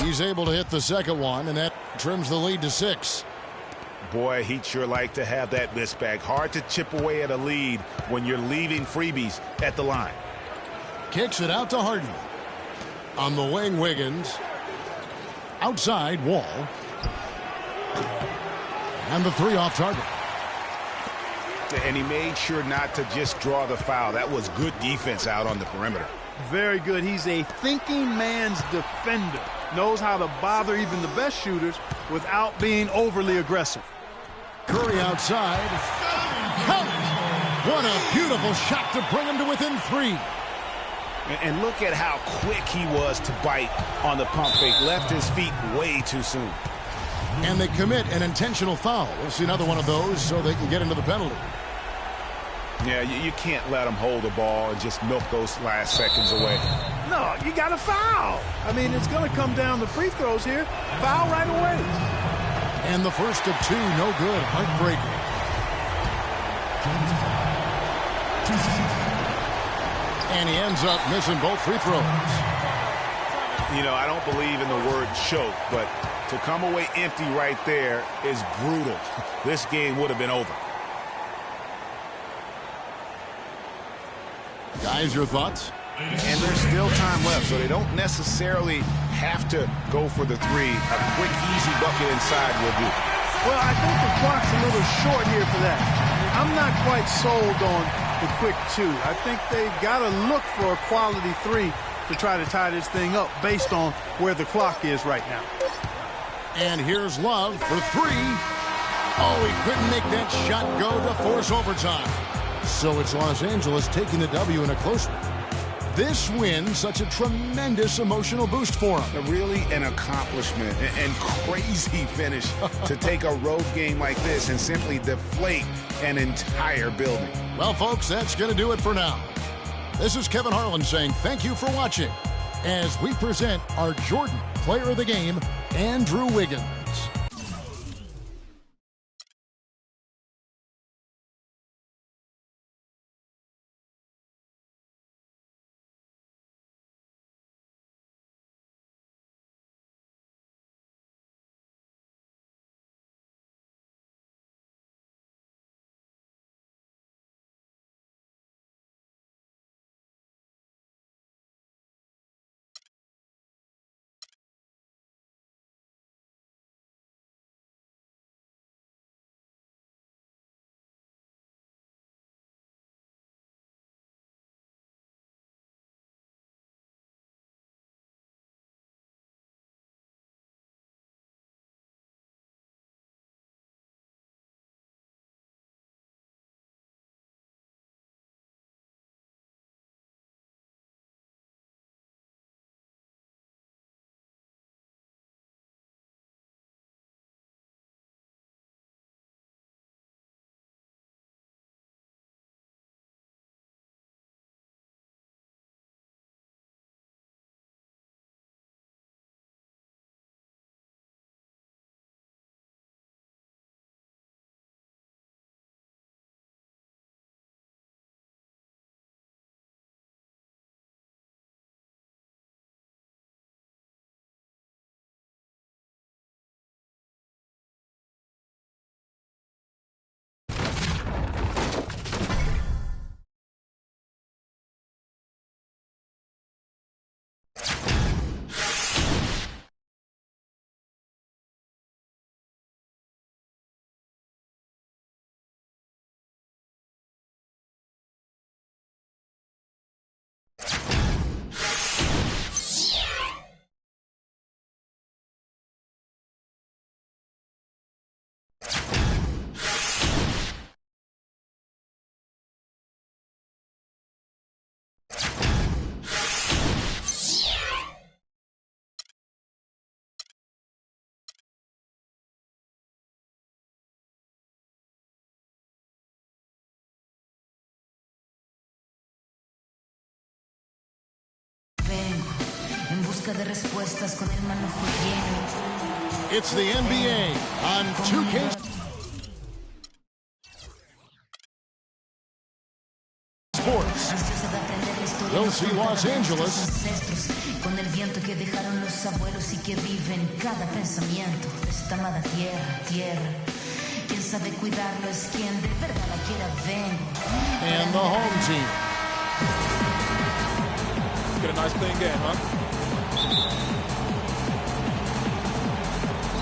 He's able to hit the second one, and that trims the lead to 6. Boy, he'd sure like to have that miss back. Hard to chip away at a lead when you're leaving freebies at the line. Kicks it out to Harden. On the wing, Wiggins. Outside, Wall. And the 3 off target. And he made sure not to just draw the foul. That was good defense out on the perimeter. Very good. He's a thinking man's defender. Knows how to bother even the best shooters without being overly aggressive. Curry outside. Count it! What a beautiful shot to bring him to within 3. And look at how quick he was to bite on the pump fake. Left his feet way too soon. And they commit an intentional foul. We'll see another one of those so they can get into the penalty. Yeah, you can't let them hold the ball and just milk those last seconds away. No, you got to foul. I mean, it's going to come down to free throws here. Foul right away. And the first of 2, no good. Heartbreaker. And he ends up missing both free throws. You know, I don't believe in the word choke, but to come away empty right there is brutal. This game would have been over. Guys, your thoughts? And there's still time left, so they don't necessarily have to go for the three. A quick, easy bucket inside will do. Well, I think the clock's a little short here for that. I'm not quite sold on the quick two. I think they've got to look for a quality three to try to tie this thing up based on where the clock is right now. And here's Love for three. Oh, he couldn't make that shot go to force overtime. So it's Los Angeles taking the W in a close one. This win, such a tremendous emotional boost for him. Really an accomplishment and crazy finish to take a road game like this and simply deflate an entire building. Well, folks, that's going to do it for now. This is Kevin Harlan saying thank you for watching as we present our Jordan Player of the Game, Andrew Wiggins. En busca de respuestas con el manojo lleno. It's the NBA on 2K Sports. We'll see Los Angeles. Con el viento que dejaron los abuelos y que vive en cada pensamiento de esta amada tierra, tierra. Quien sabe cuidarlo es quien de verdad la quiera vengo. And the home team. Get a nice clean game, huh?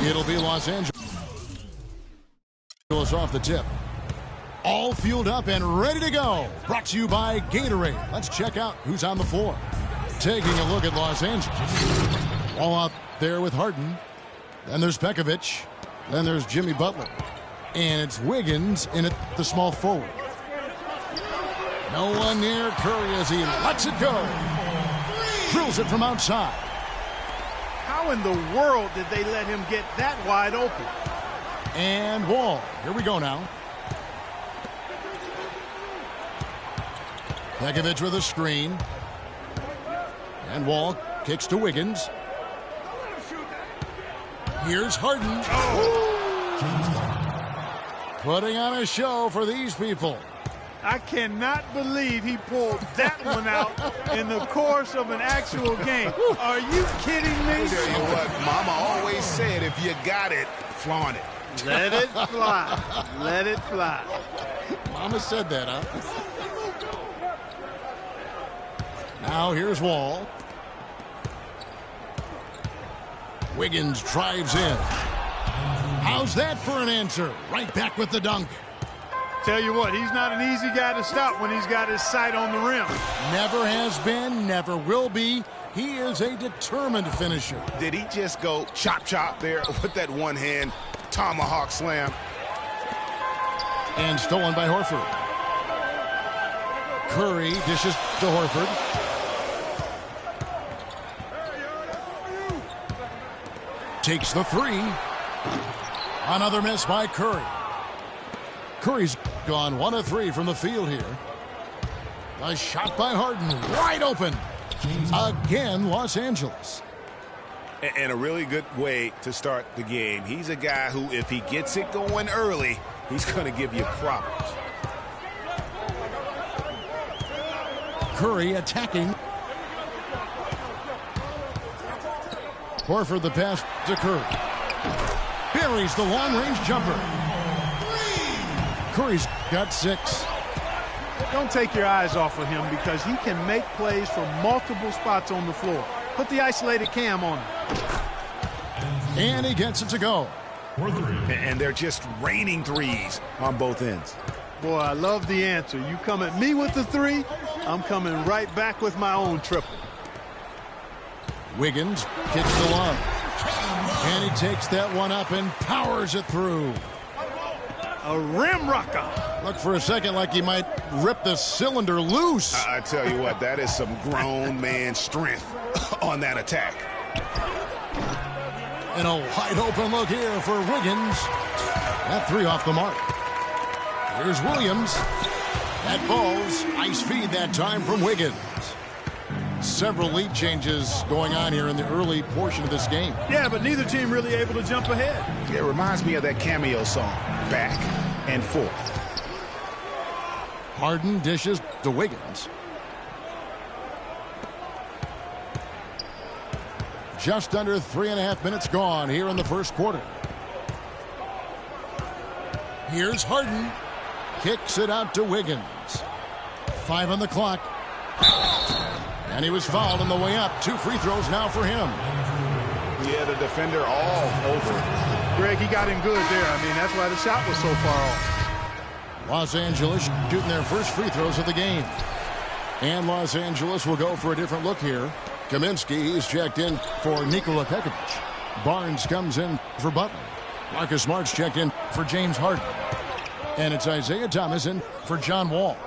It'll be Los Angeles off the tip. All fueled up and ready to go. Brought to you by Gatorade. Let's check out who's on the floor. Taking a look at Los Angeles. All out there with Harden. Then there's Pekovic. Then there's Jimmy Butler. And it's Wiggins in at the small forward. No one near Curry as he lets it go. Drills it from outside. How in the world did they let him get that wide open? And Wall. Here we go now. Pekovic with a screen. And Wall kicks to Wiggins. Here's Harden. Oh. Putting on a show for these people. I cannot believe he pulled that one out in the course of an actual game. Are you kidding me? I'll tell you what, Mama always said, if you got it, flaunt it. Let it fly. Let it fly. Mama said that, huh? Now here's Wall. Wiggins drives in. How's that for an answer? Right back with the dunk. Tell you what, he's not an easy guy to stop when he's got his sight on the rim. Never has been, never will be. He is a determined finisher. Did he just go chop there with that one hand tomahawk slam? And stolen by Horford. Curry dishes to Horford. Takes the three. Another miss by Curry. Curry's gone 1 of 3 from the field here. A shot by Harden, wide open. Again, Los Angeles. And a really good way to start the game. He's a guy who, if he gets it going early, he's going to give you problems. Curry attacking. Horford the pass to Curry. Buries the long-range jumper. Curry's got 6. Don't take your eyes off of him because he can make plays from multiple spots on the floor. Put the isolated cam on him. And he gets it to go. And they're just raining threes on both ends. Boy, I love the answer. You come at me with the 3, I'm coming right back with my own triple. Wiggins kicks the Love. And he takes that one up and powers it through. A rim rocker. Looked for a second like he might rip the cylinder loose. I tell you what, that is some grown man strength on that attack. And a wide open look here for Wiggins. That 3 off the mark. Here's Williams. That ball's ice feed that time from Wiggins. Several lead changes going on here in the early portion of this game. Yeah, but neither team really able to jump ahead. It reminds me of that cameo song, Back and Forth. Harden dishes to Wiggins. Just under 3.5 minutes gone here in the first quarter. Here's Harden. Kicks it out to Wiggins. 5 on the clock. And he was fouled on the way up. 2 free throws now for him. Yeah, the defender all over it. Greg, he got him good there. I mean, that's why the shot was so far off. Los Angeles shooting their first free throws of the game. And Los Angeles will go for a different look here. Kaminsky, he's checked in for Nikola Pekovic. Barnes comes in for Butler. Marcus Smart's checked in for James Harden. And it's Isaiah Thomas in for John Wall.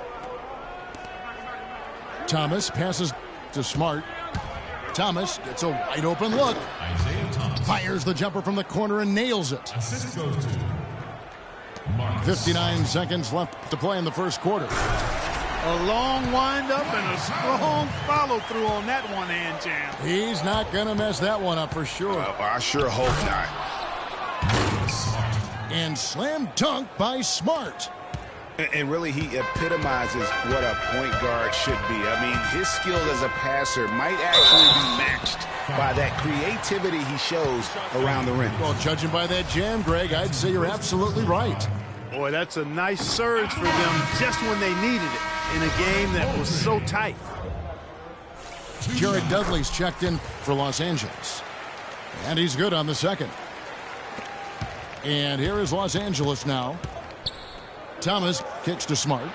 Thomas passes to Smart. Thomas gets a wide open look. Fires the jumper from the corner and nails it. 59 seconds left to play in the first quarter. A long windup and a strong follow-through on that one-hand jam. He's not going to mess that one up for sure. I sure hope not. And slam dunk by Smart. And really, he epitomizes what a point guard should be. I mean, his skill as a passer might actually be matched by that creativity he shows around the rim. Well, judging by that jam, Greg, I'd say you're absolutely right. Boy, that's a nice surge for them just when they needed it in a game that was so tight. Jared Dudley's checked in for Los Angeles. And he's good on the second. And here is Los Angeles now. Thomas kicks to Smart.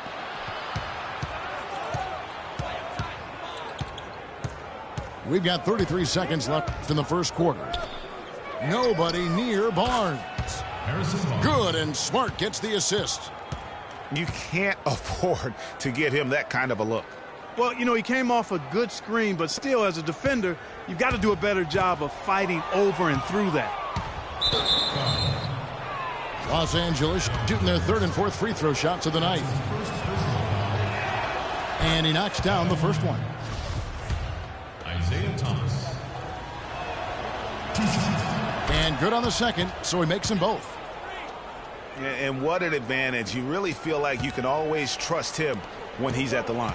We've got 33 seconds left in the first quarter. Nobody near Barnes. Good, and Smart gets the assist. You can't afford to get him that kind of a look. Well, you know, he came off a good screen, but still, as a defender, you've got to do a better job of fighting over and through that. Los Angeles shooting their 3rd and 4th free throw shots of the night. And he knocks down the first one. Isaiah Thomas. And good on the second, so he makes them both. And what an advantage. You really feel like you can always trust him when he's at the line.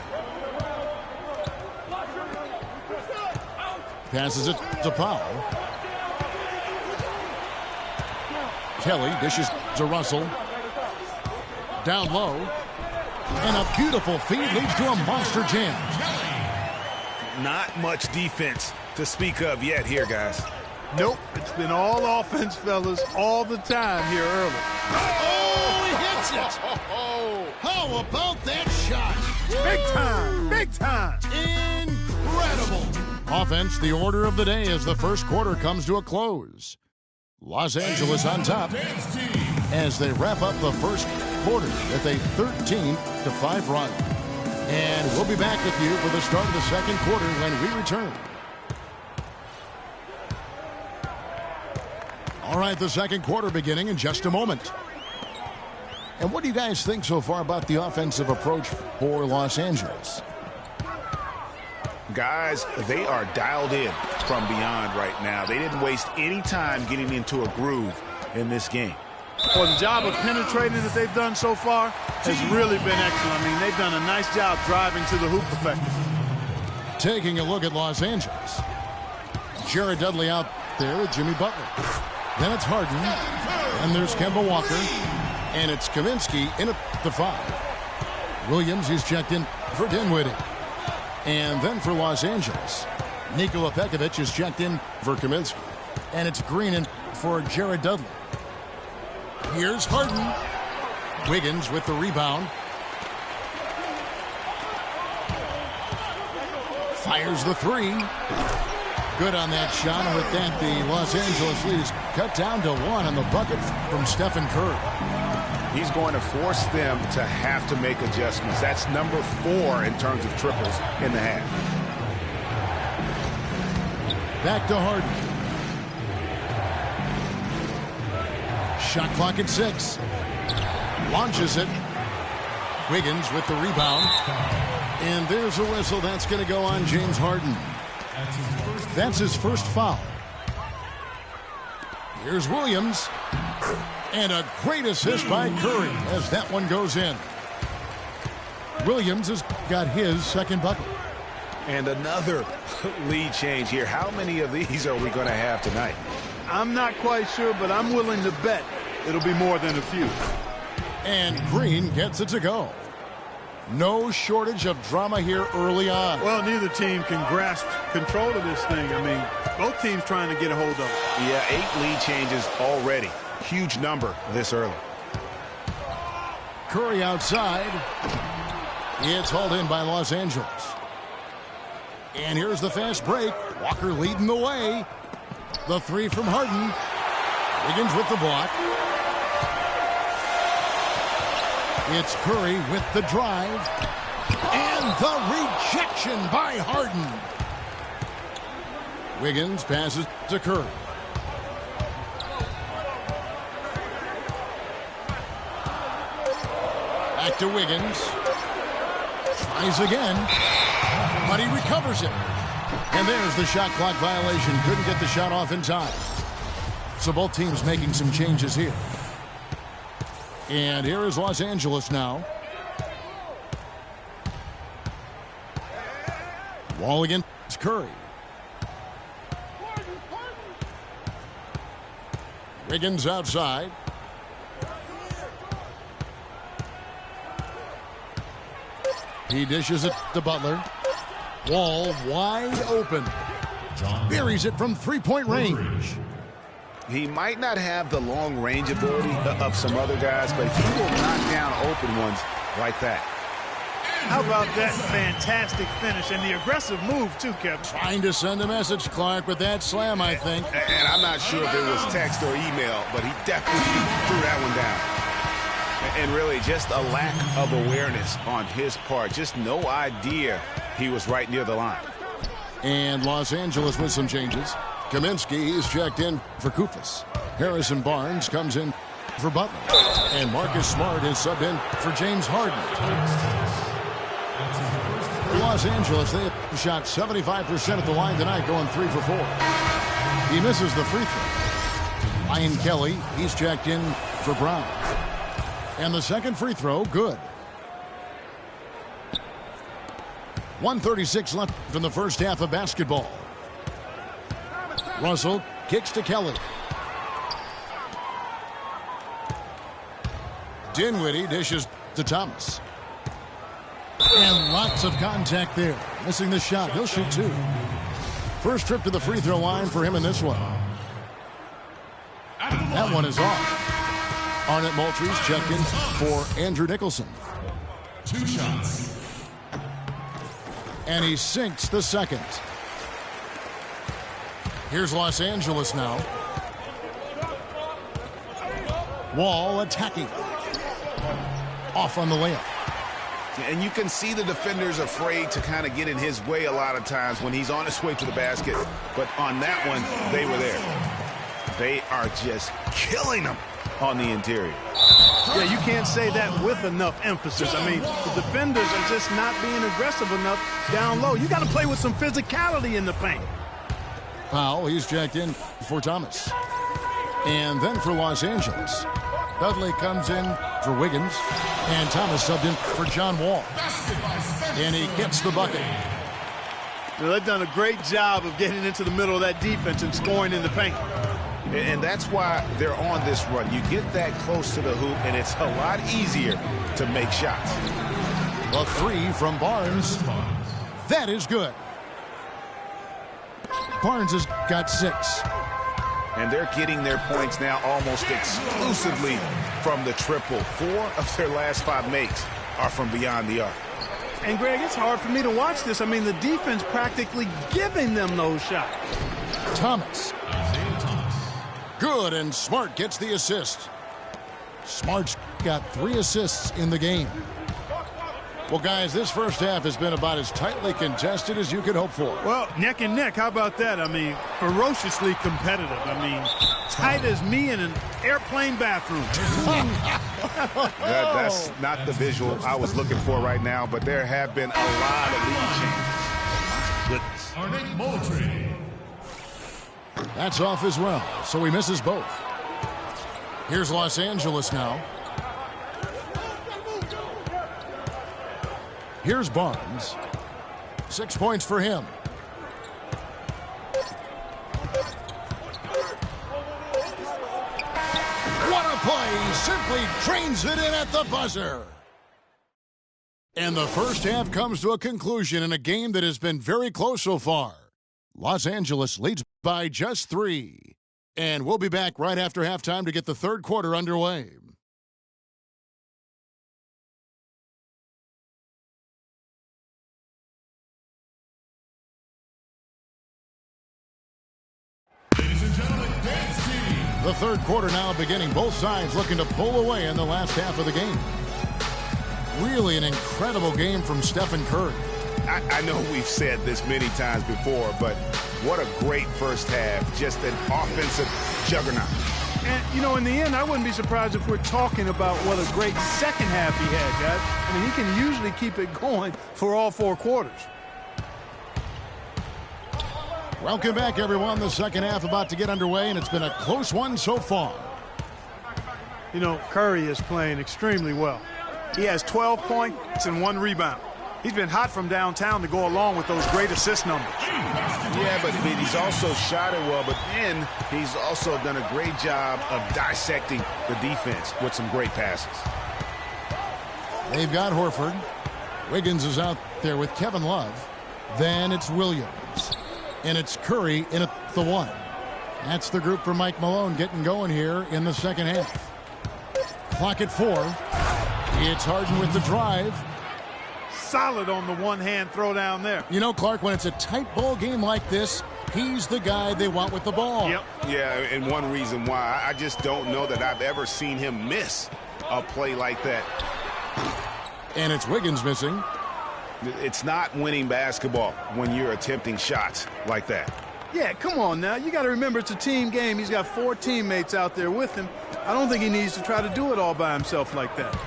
Passes it to Powell. Kelly dishes to Russell. Down low. And a beautiful feed leads to a monster jam. Not much defense to speak of yet here, guys. Nope. It's been all offense, fellas, all the time here early. Oh, he hits it. How about that shot? Big time. Big time. Incredible. Offense, the order of the day as the first quarter comes to a close. Los Angeles on top as they wrap up the first quarter with a 13-5 run. And we'll be back with you for the start of the second quarter when we return. All right, the second quarter beginning in just a moment. And what do you guys think so far about the offensive approach for Los Angeles? Guys, they are dialed in from beyond right now. They didn't waste any time getting into a groove in this game. Well, the job of penetrating that they've done so far has really been excellent. I mean, they've done a nice job driving to the hoop effectively. Taking a look at Los Angeles. Jared Dudley out there with Jimmy Butler. Then it's Harden. And there's Kemba Walker. And it's Kaminsky in at the 5. Williams is checked in for Dinwiddie. And then for Los Angeles, Nikola Pekovic is checked in for Kaminsky. And it's Green in for Jared Dudley. Here's Harden. Wiggins with the rebound. Fires the 3. Good on that shot. And with that, the Los Angeles lead is cut down to 1 on the bucket from Stephen Curry. He's going to force them to have to make adjustments. That's number 4 in terms of triples in the half. Back to Harden. Shot clock at 6. Launches it. Wiggins with the rebound. And there's a whistle. That's going to go on James Harden. That's his first foul. Here's Williams. And a great assist by Curry as that one goes in. Williams has got his second bucket. And another lead change here. How many of these are we going to have tonight? I'm not quite sure, but I'm willing to bet it'll be more than a few. And Green gets it to go. No shortage of drama here early on. Well, neither team can grasp control of this thing. I mean, both teams trying to get a hold of it. Yeah, 8 lead changes already. Huge number this early. Curry outside. It's hauled in by Los Angeles. And here's the fast break. Walker leading the way. The 3 from Harden. Wiggins with the block. It's Curry with the drive. And the rejection by Harden. Wiggins passes to Curry. Back to Wiggins. Tries again. But he recovers it. And there's the shot clock violation. Couldn't get the shot off in time. So both teams making some changes here. And here is Los Angeles now. Wall against Curry. Wiggins outside. He dishes it to Butler. Wall wide open. Buries it from three-point range. He might not have the long-range ability of some other guys, but he will knock down open ones like that. How about that fantastic finish and the aggressive move, too, Kevin? Trying to send a message, Clark, with that slam, I think. And I'm not sure if it was text or email, but he definitely threw that one down. And really, just a lack of awareness on his part. Just no idea he was right near the line. And Los Angeles with some changes. Kaminsky is checked in for Koufos. Harrison Barnes comes in for Butler. And Marcus Smart is subbed in for James Harden. For Los Angeles, they have shot 75% at the line tonight, going 3 for 4. He misses the free throw. Ryan Kelly, he's checked in for Brown. And the second free throw, good. 1:36 left from the first half of basketball. Russell kicks to Kelly. Dinwiddie dishes to Thomas. And lots of contact there. Missing the shot. He'll shoot two. First trip to the free throw line for him in this one. That one is off. Arnett Moultries checked in for Andrew Nicholson. 2 shots. And he sinks the second. Here's Los Angeles now. Wall attacking. Off on the layup. And you can see the defenders afraid to kind of get in his way a lot of times when he's on his way to the basket. But on that one, they were there. They are just killing them on the interior. Yeah, you can't say that with enough emphasis. I mean, the defenders are just not being aggressive enough down low. You got to play with some physicality in the paint. Powell, he's jacked in for Thomas. And then for Los Angeles, Dudley comes in for Wiggins, and Thomas subbed in for John Wall. And he gets the bucket. They've done a great job of getting into the middle of that defense and scoring in the paint. And that's why they're on this run. You get that close to the hoop, and it's a lot easier to make shots. A three from Barnes. That is good. Barnes has got 6. And they're getting their points now almost exclusively from the triple. 4 of their last 5 makes are from beyond the arc. And, Greg, it's hard for me to watch this. I mean, the defense practically giving them those shots. Thomas. Good, and Smart gets the assist. Smart's got 3 assists in the game. Well, guys, this first half has been about as tightly contested as you could hope for. Well, neck and neck. How about that? I mean, ferociously competitive. I mean, tight as me in an airplane bathroom. That's not the visual I was looking for right now, but there have been a lot of lead changes. Goodness. Arnett Moultrie. That's off as well, so he misses both. Here's Los Angeles now. Here's Barnes. 6 points for him. What a play! Simply drains it in at the buzzer. And the first half comes to a conclusion in a game that has been very close so far. Los Angeles leads by just 3. And we'll be back right after halftime to get the third quarter underway. Ladies and gentlemen, dance team. The third quarter now beginning. Both sides looking to pull away in the last half of the game. Really an incredible game from Stephen Curry. I know we've said this many times before, but what a great first half. Just an offensive juggernaut. And, you know, in the end, I wouldn't be surprised if we're talking about what a great second half he had, guys. I mean, he can usually keep it going for all 4 quarters. Welcome back, everyone. The second half about to get underway, and it's been a close one so far. You know, Curry is playing extremely well. He has 12 points and 1 rebound. He's been hot from downtown to go along with those great assist numbers. Yeah, but he's also shot it well, but then he's also done a great job of dissecting the defense with some great passes. They've got Horford. Wiggins is out there with Kevin Love. Then it's Williams. And it's Curry in at the 1. That's the group for Mike Malone getting going here in the second half. Clock at 4. It's Harden with the drive. Solid on the one-hand throw down there. You know, Clark, when it's a tight ball game like this, he's the guy they want with the ball. Yep. Yeah, and one reason why, I just don't know that I've ever seen him miss a play like that. And it's Wiggins missing. It's not winning basketball when you're attempting shots like that. Yeah, come on now. You got to remember it's a team game. He's got 4 teammates out there with him. I don't think he needs to try to do it all by himself like that.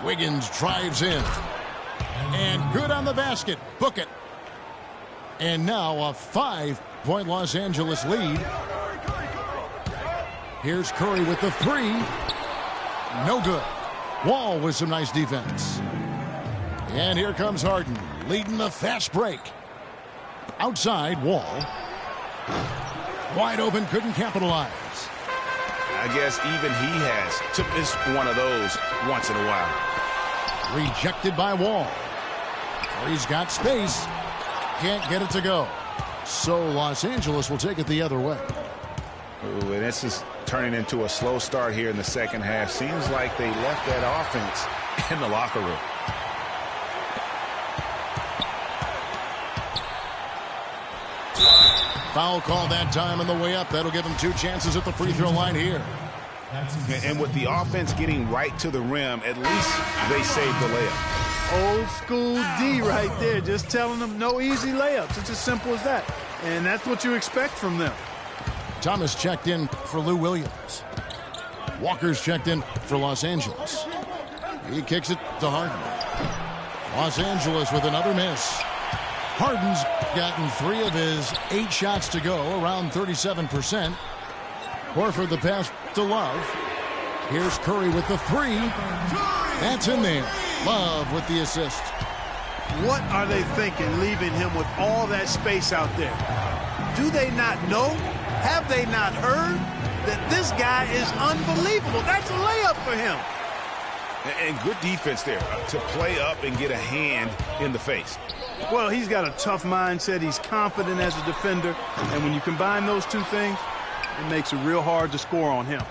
Wiggins drives in. And good on the basket. Book it. And now a 5-point Los Angeles lead. Here's Curry with the 3. No good. Wall with some nice defense. And here comes Harden, leading the fast break. Outside, Wall. Wide open, couldn't capitalize. I guess even he has to miss one of those once in a while. Rejected by Wall. Curry's got space. Can't get it to go. So Los Angeles will take it the other way. Ooh, and this is turning into a slow start here in the second half. Seems like they left that offense in the locker room. Foul call that time on the way up. That'll give them 2 chances at the free throw line here. And with the offense getting right to the rim, at least they saved the layup. Old school D right there, just telling them no easy layups. It's as simple as that. And that's what you expect from them. Thomas checked in for Lou Williams. Walker's checked in for Los Angeles. He kicks it to Harden. Los Angeles with another miss. Harden's gotten 3 of his 8 shots to go, around 37%. Horford the pass to Love. Here's Curry with the 3. That's in there. Love with the assist. What are they thinking leaving him with all that space out there? Do they not know? Have they not heard that this guy is unbelievable? That's a layup for him. And good defense there to play up and get a hand in the face. Well, he's got a tough mindset. He's confident as a defender. And when you combine those 2 things, it makes it real hard to score on him.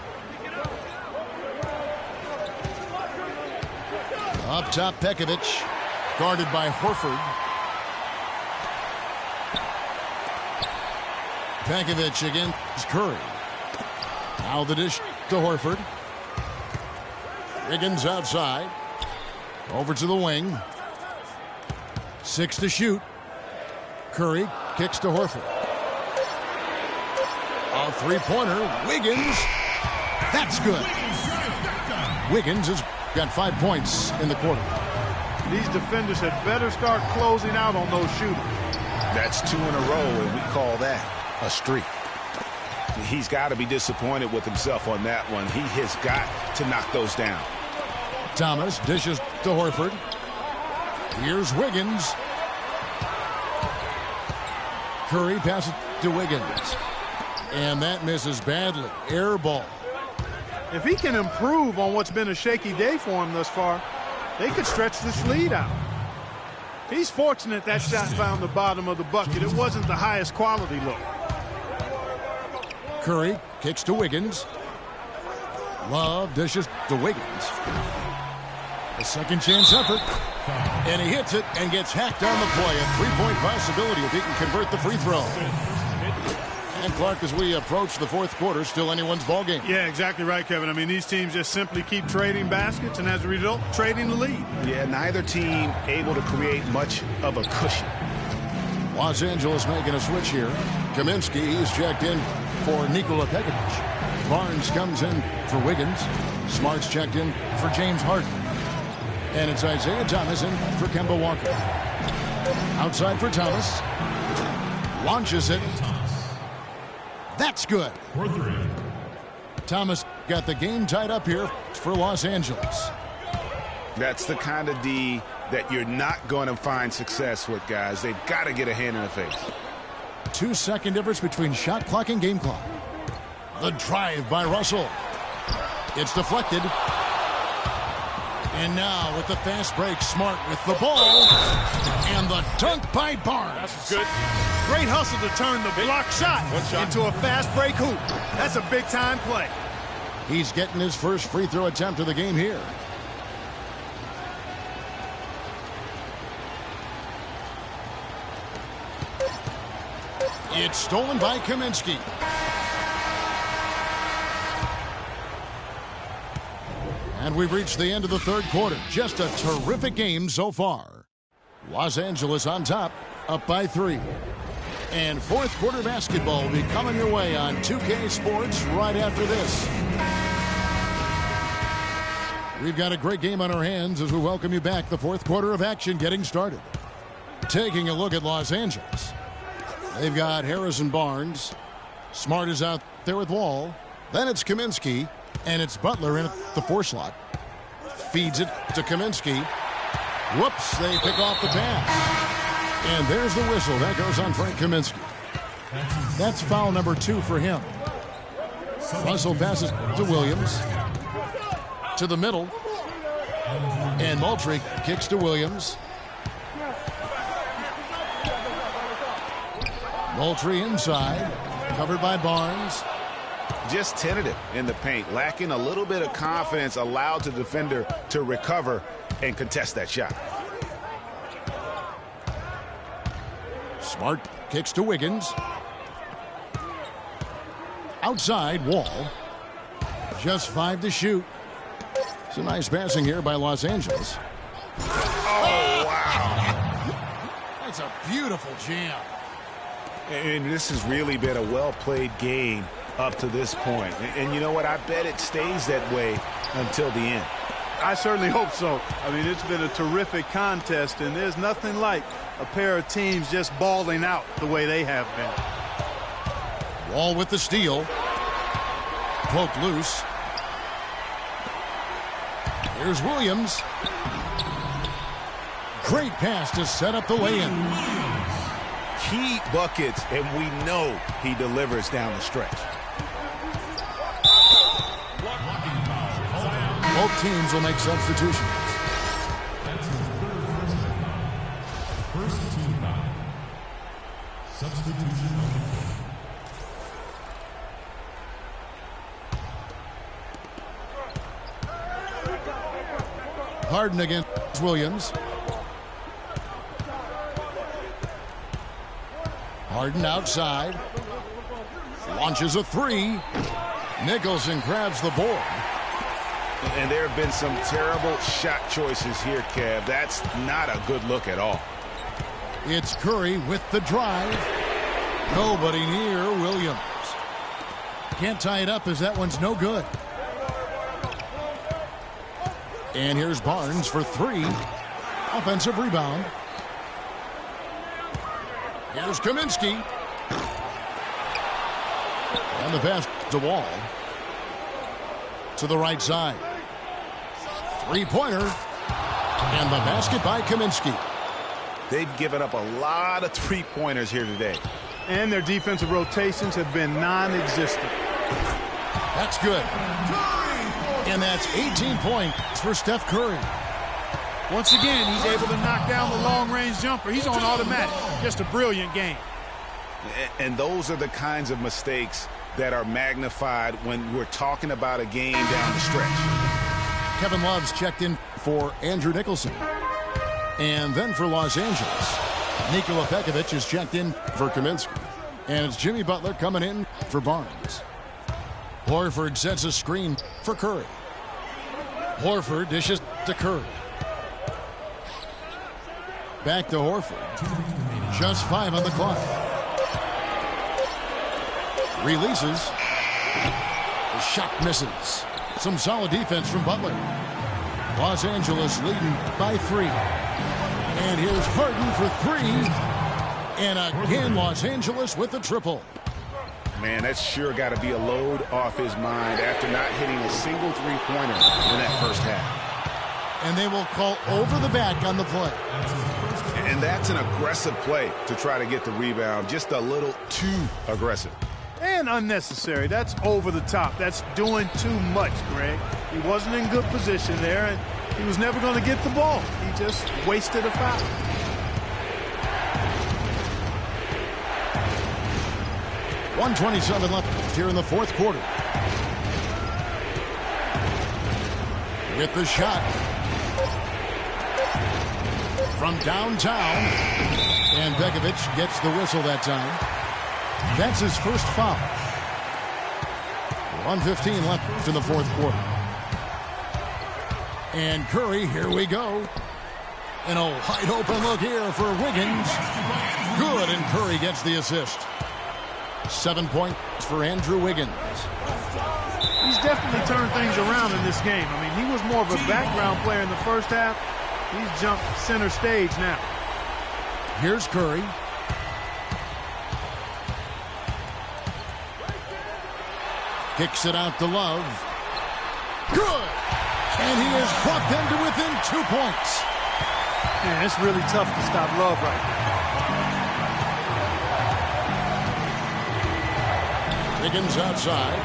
Up top, Pekovic, guarded by Horford. Pekovic against Curry. Now the dish to Horford. Wiggins outside. Over to the wing. 6 to shoot. Curry kicks to Horford. A 3-pointer. Wiggins. That's good. Wiggins has got 5 points in the quarter. These defenders had better start closing out on those shooters. That's 2 in a row, and we call that a streak. He's got to be disappointed with himself on that one. He has got to knock those down. Thomas dishes to Horford. Here's Wiggins. Curry passes to Wiggins. And that misses badly. Air ball. If he can improve on what's been a shaky day for him thus far, they could stretch this lead out. He's fortunate that shot found the bottom of the bucket. It wasn't the highest quality look. Curry kicks to Wiggins. Love dishes to Wiggins. A second chance effort. And he hits it and gets hacked on the play. A 3-point possibility if he can convert the free throw. And Clark, as we approach the 4th quarter, still anyone's ball game. Yeah, exactly right, Kevin. I mean, these teams just simply keep trading baskets and as a result, trading the lead. Yeah, neither team able to create much of a cushion. Los Angeles making a switch here. Kaminsky, he's checked in for Nikola Pekovic. Barnes comes in for Wiggins. Smart's checked in for James Harden. And it's Isaiah Thomas in for Kemba Walker. Outside for Thomas. Launches it. That's good. Thomas got the game tied up here for Los Angeles. That's the kind of D that you're not going to find success with, guys. They've got to get a hand in the face. 2-second difference between shot clock and game clock. The drive by Russell. It's deflected. And now with the fast break, Smart with the ball. And the dunk by Barnes. That's good. Great hustle to turn the block shot into a fast break hoop. That's a big-time play. He's getting his first free throw attempt of the game here. It's stolen by Kaminsky. And we've reached the end of the 3rd quarter. Just a terrific game so far. Los Angeles on top, up by 3. And 4th quarter basketball will be coming your way on 2K Sports right after this. We've got a great game on our hands as we welcome you back. The 4th quarter of action getting started. Taking a look at Los Angeles. They've got Harrison Barnes. Smart is out there with Wall. Then it's Kaminsky. And it's Butler in at the 4 slot. feeds it to Kaminsky. Whoops, they pick off the pass. And there's the whistle. That goes on Frank Kaminsky. That's foul number 2 for him. Russell passes to Williams. To the middle. And Moultrie kicks to Williams. Moultrie inside. Covered by Barnes. Just tentative in the paint. Lacking a little bit of confidence. Allowed the defender to recover and contest that shot. Smart kicks to Wiggins. Outside, Wall. Just 5 to shoot. Some nice passing here by Los Angeles. Oh, wow. That's a beautiful jam. And this has really been a well-played game up to this point. And you know what? I bet it stays that way until the end. I certainly hope so. I mean, it's been a terrific contest, and there's nothing like a pair of teams just balling out the way they have been. Wall with the steal. Poked loose. Here's Williams. Great pass to set up the lay-in. Key buckets, and we know he delivers down the stretch. Both teams will make substitutions. First team foul. Substitution. Harden against Williams. Harden outside. Launches a 3. Nicholson grabs the board. And there have been some terrible shot choices here, Kev. That's not a good look at all. It's Curry with the drive. Nobody near Williams. Can't tie it up as that one's no good. And here's Barnes for 3. Offensive rebound. Here's Kaminsky. And the pass to Wall. To the right side. 3-pointer. And the basket by Kaminsky. They've given up a lot of 3-pointers here today. And their defensive rotations have been non-existent. That's good. And that's 18 points for Steph Curry. Once again, he's able to knock down the long-range jumper. He's on automatic. Just a brilliant game. And those are the kinds of mistakes that are magnified when we're talking about a game down the stretch. Kevin Love's checked in for Andrew Nicholson. And then for Los Angeles, Nikola Pekovic is checked in for Kaminsky. And it's Jimmy Butler coming in for Barnes. Horford sets a screen for Curry. Horford dishes to Curry. Back to Horford. Just 5 on the clock. Releases. The shot misses. Some solid defense from Butler. Los Angeles leading by 3. And here's Harden for 3. And again, Los Angeles with the triple. Man, that's sure got to be a load off his mind after not hitting a single 3-pointer in that first half. And they will call over the back on the play. And that's an aggressive play to try to get the rebound. Just a little too aggressive. And unnecessary. That's over the top. That's doing too much, Greg. He wasn't in good position there, and he was never going to get the ball. He just wasted a foul. .127 left here in the fourth quarter. With the shot from downtown. And Pekovic gets the whistle that time. That's his first foul. 1:15 left in the fourth quarter. And Curry, here we go. And a wide open look here for Wiggins. Good, and Curry gets the assist. 7 points for Andrew Wiggins. He's definitely turned things around in this game. I mean, he was more of a background player in the first half. He's jumped center stage now. Here's Curry. Kicks it out to Love. Good! And he has brought them to within 2 points. Man, it's really tough to stop Love right now. Wiggins outside.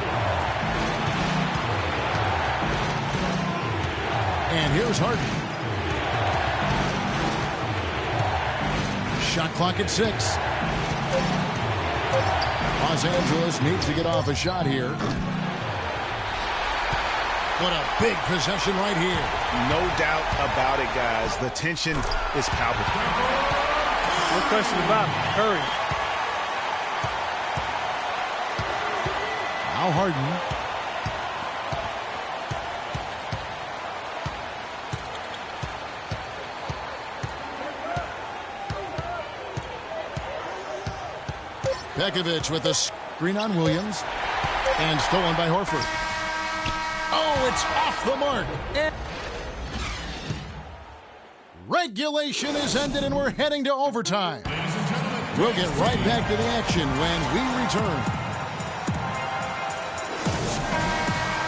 And here's Harden. Shot clock at 6. Los Angeles needs to get off a shot here. What a big possession right here. No doubt about it, guys. The tension is palpable. No question about it. Curry. Now Harden. Pekovic with a screen on Williams. And stolen by Horford. Oh, it's off the mark. Regulation is ended and we're heading to overtime. We'll get right back to the action when we return.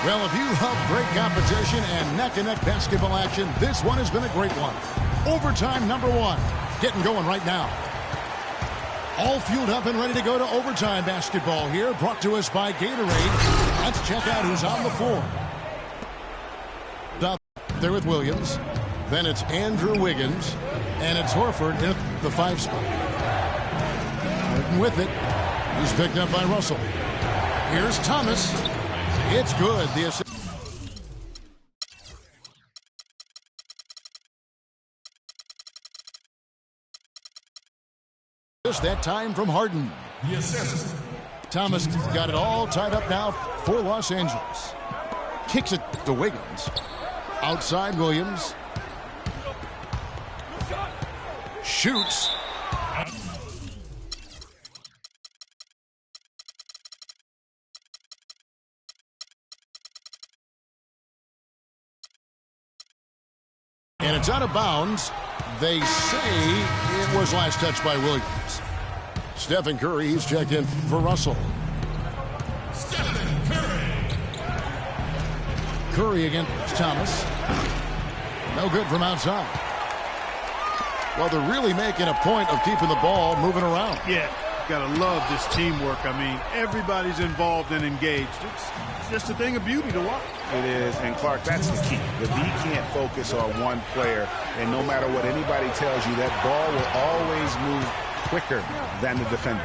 Well, if you love great competition and neck-and-neck basketball action, this one has been a great one. Overtime number 1. Getting going right now. All fueled up and ready to go to overtime basketball here, brought to us by Gatorade. Let's check out who's on the floor. There with Williams. Then it's Andrew Wiggins. And it's Horford in the 5 spot. Harden with it. He's picked up by Russell. Here's Thomas. It's good. The assist. That time from Harden. Thomas got it all tied up now for Los Angeles. Kicks it to Wiggins. Outside Williams. Shoots. And it's out of bounds. They say it was last touched by Williams. Stephen Curry, he's checked in for Russell. Stephen Curry. Curry against Thomas. No good from outside. Well, they're really making a point of keeping the ball moving around. Yeah, gotta love this teamwork. I mean, everybody's involved and engaged. It's just a thing of beauty to watch. It is, and Clark, that's the key. The D can't focus on one player, and no matter what anybody tells you, that ball will always move quicker than the defender.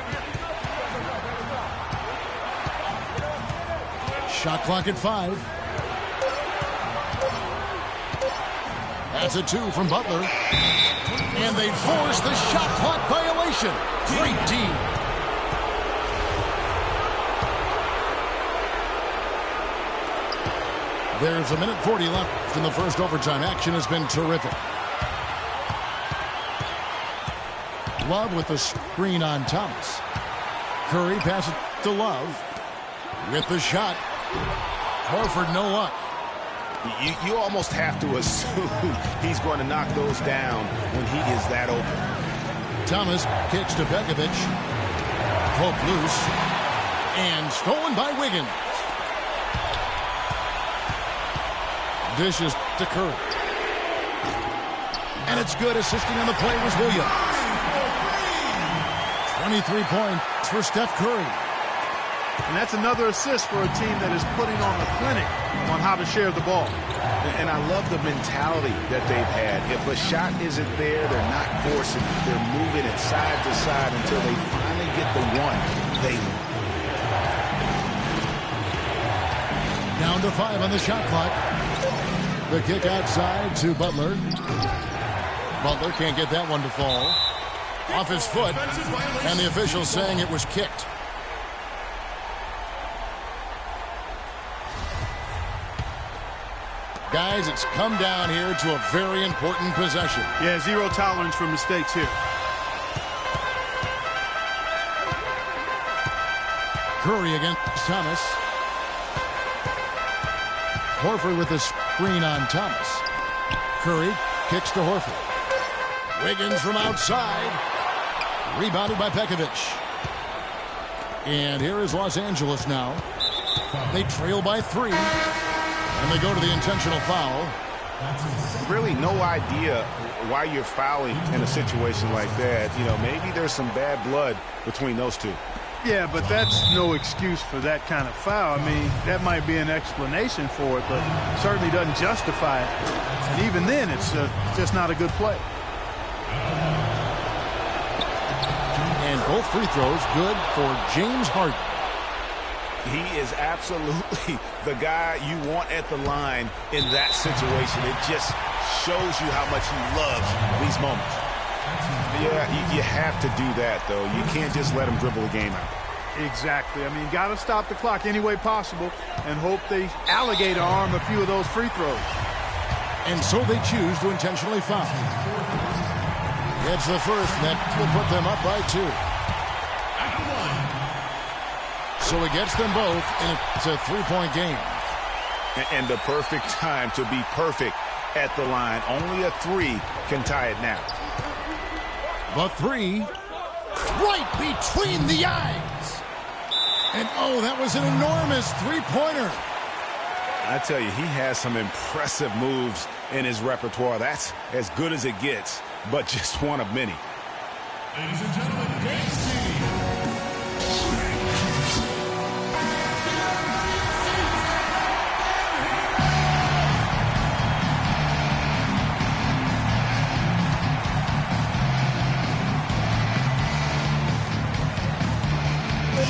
Shot clock at 5. That's a 2 from Butler. And they force the shot clock violation. Great team. There's a minute 40 left in the first overtime. Action has been terrific. Love with the screen on Thomas. Curry passes to Love. With the shot. Horford, no luck. You almost have to assume he's going to knock those down when he is that open. Thomas kicks to Pekovic. Poke loose. And stolen by Wiggins. Dishes to Curry. And it's good. Assisting on the play was Williams. 23 points for Steph Curry. And that's another assist for a team that is putting on a clinic on how to share the ball. And I love the mentality that they've had. If a shot isn't there, they're not forcing it. They're moving it side to side until they finally get the one they want. Down to 5 on the shot clock. The kick outside to Butler. Butler can't get that one to fall. Off his foot. And the official saying it was kicked. Guys, it's come down here to a very important possession. Yeah, zero tolerance for mistakes here. Curry against Thomas. Horford with a screen on Thomas. Curry kicks to Horford. Wiggins from outside. Rebounded by Pekovic. And here is Los Angeles now. They trail by 3. And they go to the intentional foul. Really no idea why you're fouling in a situation like that. You know, maybe there's some bad blood between those two. Yeah, but that's no excuse for that kind of foul. I mean, that might be an explanation for it, but certainly doesn't justify it. And even then, it's just not a good play. And both free throws good for James Harden. He is absolutely the guy you want at the line in that situation. It just shows you how much he loves these moments. Yeah, you have to do that, though. You can't just let him dribble the game out. Exactly. I mean, got to stop the clock any way possible and hope they alligator arm a few of those free throws. And so they choose to intentionally foul. It's the first that will put them up by 2. So he gets them both, and it's a 3-point game. And the perfect time to be perfect at the line. Only a 3 can tie it now. The 3, right between the eyes. And, oh, that was an enormous three-pointer. I tell you, he has some impressive moves in his repertoire. That's as good as it gets, but just one of many. Ladies and gentlemen, Dance Team.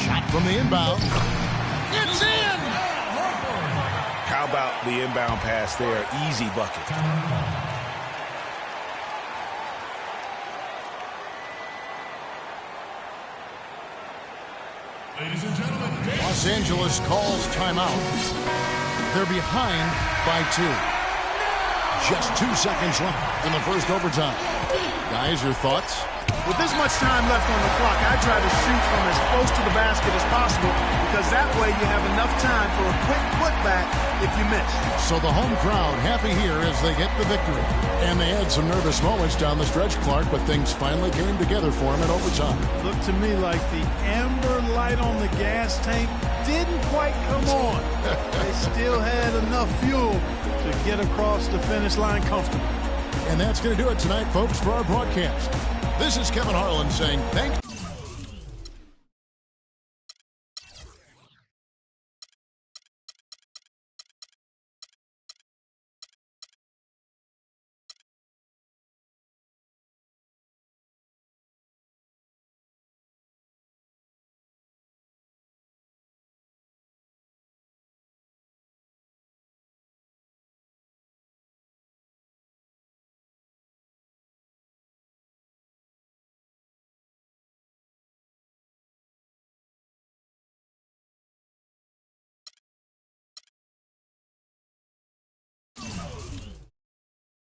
Shot from the inbound. It's in! How about the inbound pass there? Easy bucket. Ladies and gentlemen, Los Angeles calls timeout. They're behind by 2. Just 2 seconds left in the first overtime. Guys, your thoughts? With this much time left on the clock, I try to shoot from as close to the basket as possible because that way you have enough time for a quick putback if you miss. So the home crowd happy here as they get the victory. And they had some nervous moments down the stretch, Clark, but things finally came together for them in overtime. Looked to me like the amber light on the gas tank didn't quite come on. They still had enough fuel to get across the finish line comfortably. And that's going to do it tonight, folks, for our broadcast. This is Kevin Harlan saying thanks.